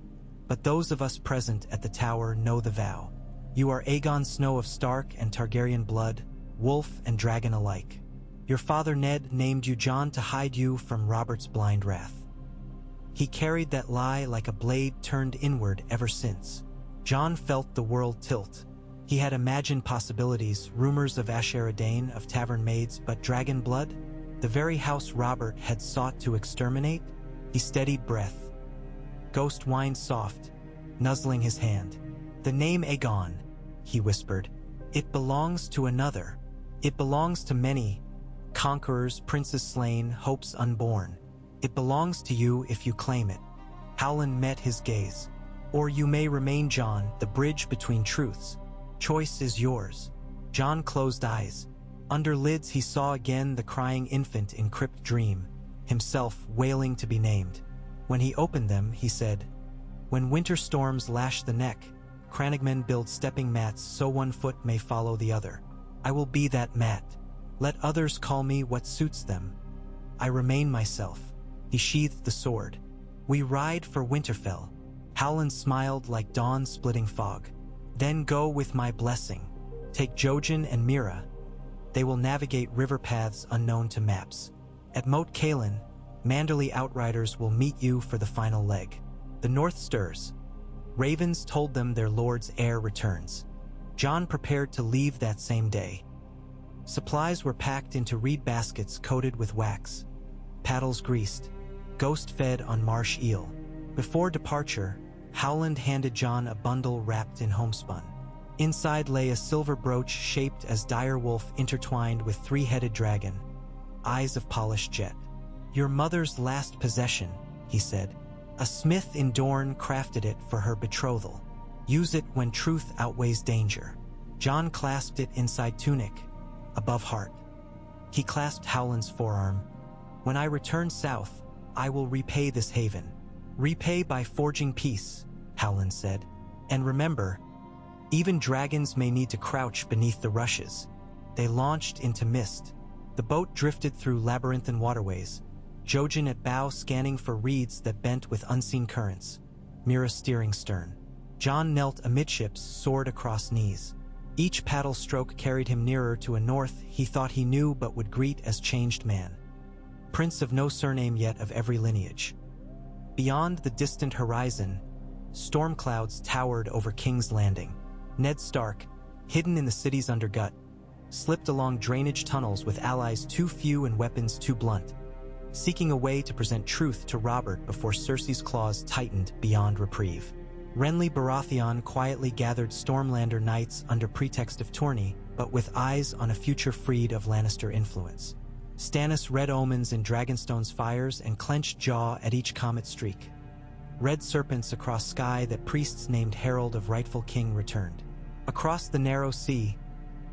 but those of us present at the tower know the vow. You are Aegon Snow of Stark and Targaryen blood, wolf and dragon alike. Your father Ned named you Jon to hide you from Robert's blind wrath. He carried that lie like a blade turned inward ever since. Jon felt the world tilt. He had imagined possibilities, rumors of Asher Dane, of tavern maids, but dragon blood? The very house Robert had sought to exterminate? He steadied breath. Ghost whined soft, nuzzling his hand. "The name Aegon," he whispered. "It belongs to another. It belongs to many. Conquerors, princes slain, hopes unborn. It belongs to you if you claim it." Howland met his gaze. "Or you may remain Jon, the bridge between truths. Choice is yours." Jon closed eyes. Under lids he saw again the crying infant in crypt dream, himself wailing to be named. When he opened them, he said, "When winter storms lash the neck, crannogmen build stepping mats so one foot may follow the other. I will be that mat. Let others call me what suits them. I remain myself." He sheathed the sword. "We ride for Winterfell." Howland smiled like dawn-splitting fog. "Then go with my blessing. Take Jojen and Mira. They will navigate river paths unknown to maps. At Moat Cailin, Manderly outriders will meet you for the final leg. The north stirs. Ravens told them their lord's heir returns. Jon prepared to leave that same day. Supplies were packed into reed baskets coated with wax, paddles greased, ghost fed on marsh eel. Before departure, Howland handed Jon a bundle wrapped in homespun. Inside lay a silver brooch shaped as dire wolf intertwined with three-headed dragon, eyes of polished jet. "Your mother's last possession," he said. "A smith in Dorne crafted it for her betrothal. Use it when truth outweighs danger." Jon clasped it inside tunic, above heart. He clasped Howland's forearm. "When I return south, I will repay this haven. Repay by forging peace," Howland said. "And remember, even dragons may need to crouch beneath the rushes." They launched into mist. The boat drifted through labyrinthine waterways, Jojen at bow scanning for reeds that bent with unseen currents, Mira steering stern. Jon knelt amidships, sword across knees. Each paddle stroke carried him nearer to a north he thought he knew but would greet as changed man. Prince of no surname yet of every lineage. Beyond the distant horizon, storm clouds towered over King's Landing. Ned Stark, hidden in the city's undergut, slipped along drainage tunnels with allies too few and weapons too blunt, seeking a way to present truth to Robert before Cersei's claws tightened beyond reprieve. Renly Baratheon quietly gathered Stormlander knights under pretext of tourney, but with eyes on a future freed of Lannister influence. Stannis read omens in Dragonstone's fires and clenched jaw at each comet streak. Red serpents across sky that priests named Herald of Rightful King returned. Across the narrow sea,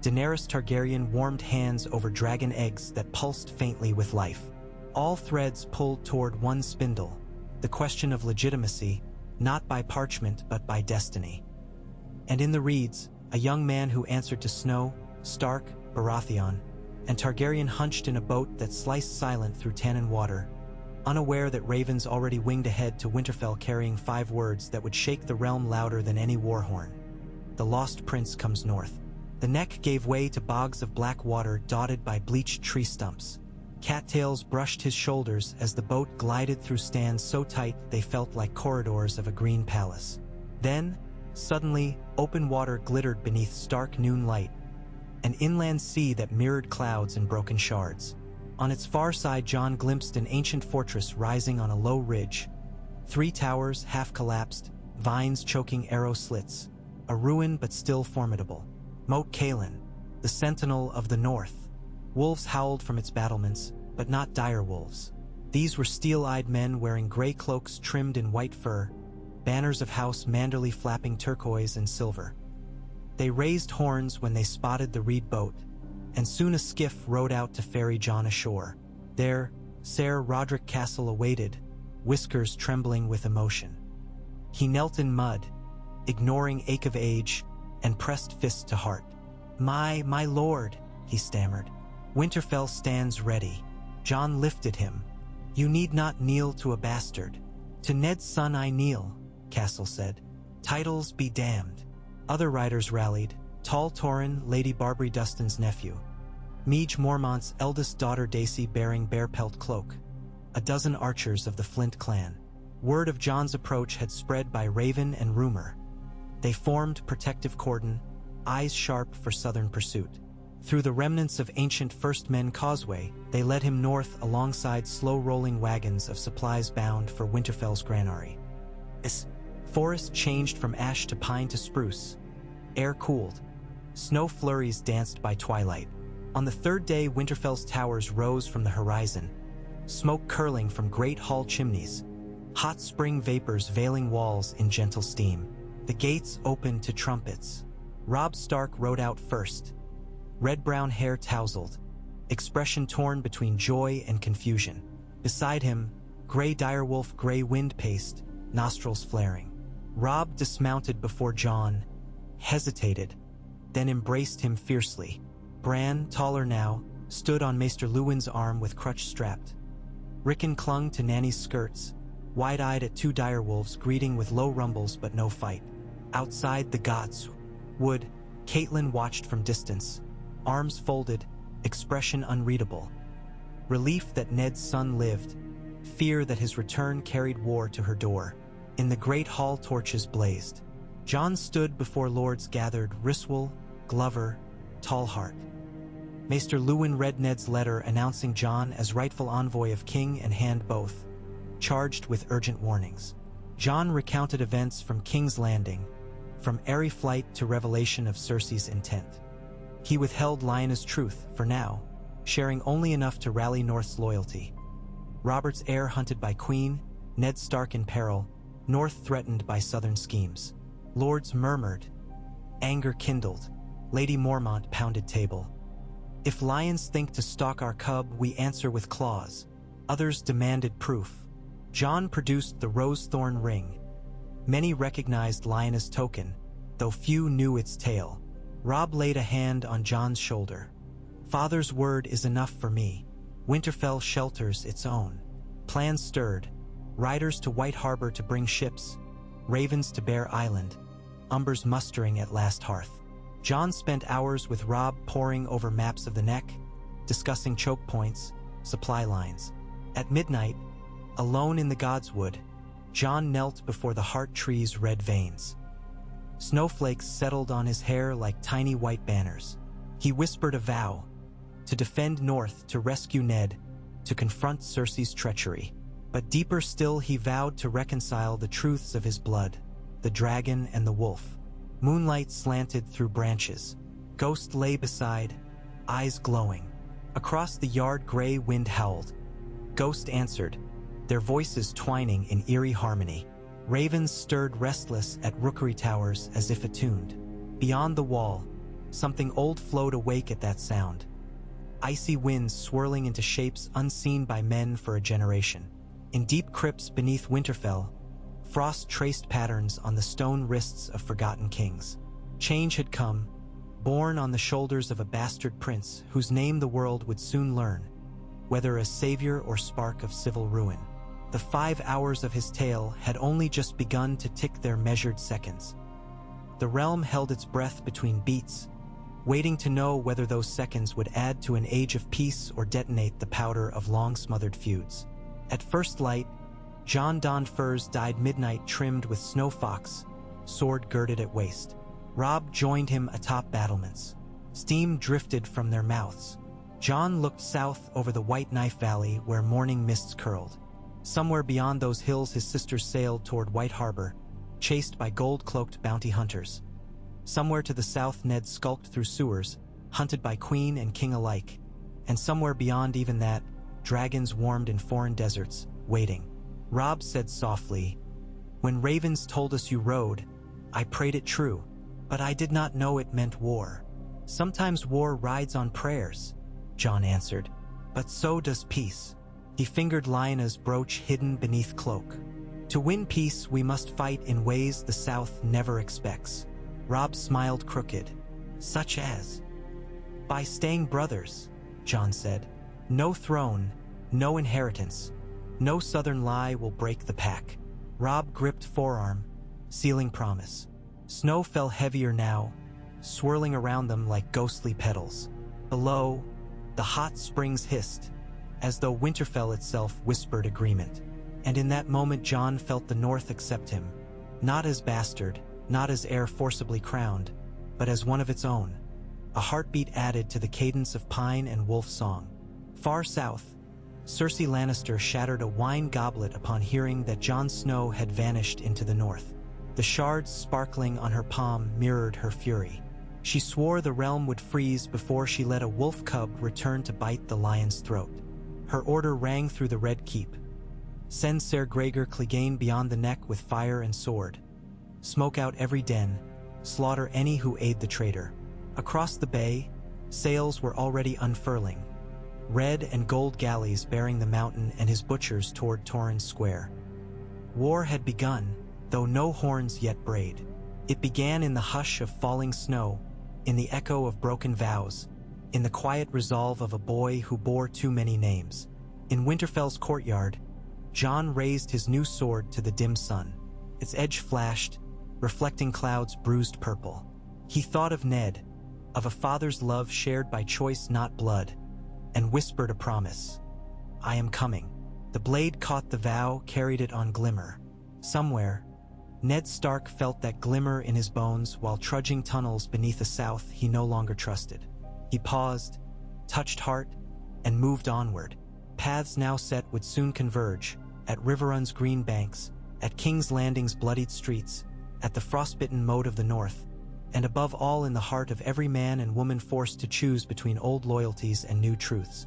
Daenerys Targaryen warmed hands over dragon eggs that pulsed faintly with life. All threads pulled toward one spindle, the question of legitimacy, not by parchment but by destiny. And in the reeds, a young man who answered to Snow, Stark, Baratheon, and Targaryen hunched in a boat that sliced silent through Tannin water, unaware that ravens already winged ahead to Winterfell carrying 5 words that would shake the realm louder than any war horn. The lost prince comes north. The neck gave way to bogs of black water dotted by bleached tree stumps. Cattails brushed his shoulders as the boat glided through stands so tight they felt like corridors of a green palace. Then, suddenly, open water glittered beneath stark noon light, an inland sea that mirrored clouds and broken shards. On its far side, Jon glimpsed an ancient fortress rising on a low ridge. 3 towers, half collapsed, vines choking arrow slits. A ruin but still formidable. Moat Cailin, the sentinel of the north. Wolves howled from its battlements, but not dire wolves. These were steel-eyed men wearing gray cloaks trimmed in white fur, banners of House Manderly flapping turquoise and silver. They raised horns when they spotted the reed boat, and soon a skiff rowed out to ferry Jon ashore. There, Ser Roderick Castle awaited, whiskers trembling with emotion. He knelt in mud, ignoring ache of age, and pressed fist to heart. My lord," he stammered. "Winterfell stands ready." Jon lifted him. "You need not kneel to a bastard." "To Ned's son I kneel," Castle said. "Titles be damned." Other riders rallied. Tall Torrin, Lady Barbary Dustin's nephew. Meege Mormont's eldest daughter Daisy bearing bear-pelt cloak. A dozen archers of the Flint clan. Word of Jon's approach had spread by raven and rumor. They formed protective cordon, eyes sharp for southern pursuit. Through the remnants of ancient First Men causeway, they led him north alongside slow-rolling wagons of supplies bound for Winterfell's granary. Forest changed from ash to pine to spruce. Air cooled. Snow flurries danced by twilight. On the third day, Winterfell's towers rose from the horizon, smoke curling from great hall chimneys, hot spring vapors veiling walls in gentle steam. The gates opened to trumpets. Robb Stark rode out first, red-brown hair tousled, expression torn between joy and confusion. Beside him, gray direwolf, gray wind-paced, nostrils flaring. Robb dismounted before Jon, hesitated, then embraced him fiercely. Bran, taller now, stood on Maester Luwin's arm with crutch strapped. Rickon clung to Nanny's skirts, wide-eyed at two direwolves greeting with low rumbles but no fight. Outside the godswood, Catelyn watched from distance, arms folded, expression unreadable. Relief that Ned's son lived, fear that his return carried war to her door. In the great hall, torches blazed. Jon stood before lords gathered, Ryswell, Glover, Tallheart. Maester Luwin read Ned's letter announcing Jon as rightful envoy of King and Hand both, charged with urgent warnings. Jon recounted events from King's Landing, from airy flight to revelation of Cersei's intent. He withheld Lyanna's truth, for now, sharing only enough to rally North's loyalty. Robert's heir hunted by Queen, Ned Stark in peril, North threatened by southern schemes. Lords murmured, anger kindled. Lady Mormont pounded table. If lions think to stalk our cub, we answer with claws. Others demanded proof. Jon produced the rose-thorn ring. Many recognized Lyanna's token, though few knew its tale. Robb laid a hand on Jon's shoulder. Father's word is enough for me. Winterfell shelters its own. Plans stirred. Riders to White Harbor to bring ships. Ravens to Bear Island. Umbers mustering at last hearth. Jon spent hours with Robb poring over maps of the neck, discussing choke points, supply lines. At midnight, alone in the godswood, Jon knelt before the heart tree's red veins. Snowflakes settled on his hair like tiny white banners. He whispered a vow, to defend North, to rescue Ned, to confront Cersei's treachery. But deeper still, he vowed to reconcile the truths of his blood, the dragon and the wolf. Moonlight slanted through branches. Ghost lay beside, eyes glowing. Across the yard, gray wind howled. Ghost answered, their voices twining in eerie harmony. Ravens stirred restless at rookery towers as if attuned. Beyond the wall, something old flowed awake at that sound. Icy winds swirling into shapes unseen by men for a generation. In deep crypts beneath Winterfell, frost traced patterns on the stone wrists of forgotten kings. Change had come, born on the shoulders of a bastard prince whose name the world would soon learn, whether a savior or spark of civil ruin. The 5 hours of his tale had only just begun to tick their measured seconds. The realm held its breath between beats, waiting to know whether those seconds would add to an age of peace or detonate the powder of long-smothered feuds. At first light, Jon donned furs dyed midnight trimmed with snow fox, sword girded at waist. Robb joined him atop battlements. Steam drifted from their mouths. Jon looked south over the White Knife Valley where morning mists curled. Somewhere beyond those hills his sisters sailed toward White Harbor, chased by gold-cloaked bounty hunters. Somewhere to the south Ned skulked through sewers, hunted by queen and king alike. And somewhere beyond even that, dragons warmed in foreign deserts, waiting. Robb said softly, when ravens told us you rode, I prayed it true, but I did not know it meant war. Sometimes war rides on prayers, Jon answered, but so does peace. He fingered Lyanna's brooch hidden beneath cloak. To win peace, we must fight in ways the South never expects. Robb smiled crooked. Such as? By staying brothers, Jon said. No throne, no inheritance. No southern lie will break the pack. Robb gripped forearm, sealing promise. Snow fell heavier now, swirling around them like ghostly petals. Below, the hot springs hissed, as though Winterfell itself whispered agreement. And in that moment Jon felt the North accept him, not as bastard, not as heir forcibly crowned, but as one of its own, a heartbeat added to the cadence of pine and wolf song. Far south, Cersei Lannister shattered a wine goblet upon hearing that Jon Snow had vanished into the north. The shards sparkling on her palm mirrored her fury. She swore the realm would freeze before she let a wolf cub return to bite the lion's throat. Her order rang through the Red Keep. Send Ser Gregor Clegane beyond the neck with fire and sword. Smoke out every den, slaughter any who aid the traitor. Across the bay, sails were already unfurling, red and gold galleys bearing the mountain and his butchers toward Torrens Square. War had begun, though no horns yet brayed. It began in the hush of falling snow, in the echo of broken vows, in the quiet resolve of a boy who bore too many names. In Winterfell's courtyard, Jon raised his new sword to the dim sun. Its edge flashed, reflecting clouds bruised purple. He thought of Ned, of a father's love shared by choice not blood, and whispered a promise. I am coming. The blade caught the vow, carried it on glimmer. Somewhere, Ned Stark felt that glimmer in his bones while trudging tunnels beneath a south he no longer trusted. He paused, touched heart, and moved onward. Paths now set would soon converge, at Riverrun's green banks, at King's Landing's bloodied streets, at the frostbitten moat of the north, and above all in the heart of every man and woman forced to choose between old loyalties and new truths.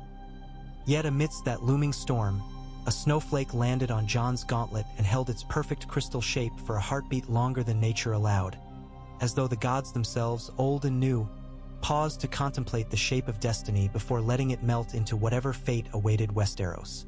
Yet amidst that looming storm, a snowflake landed on Jon's gauntlet and held its perfect crystal shape for a heartbeat longer than nature allowed, as though the gods themselves, old and new, paused to contemplate the shape of destiny before letting it melt into whatever fate awaited Westeros.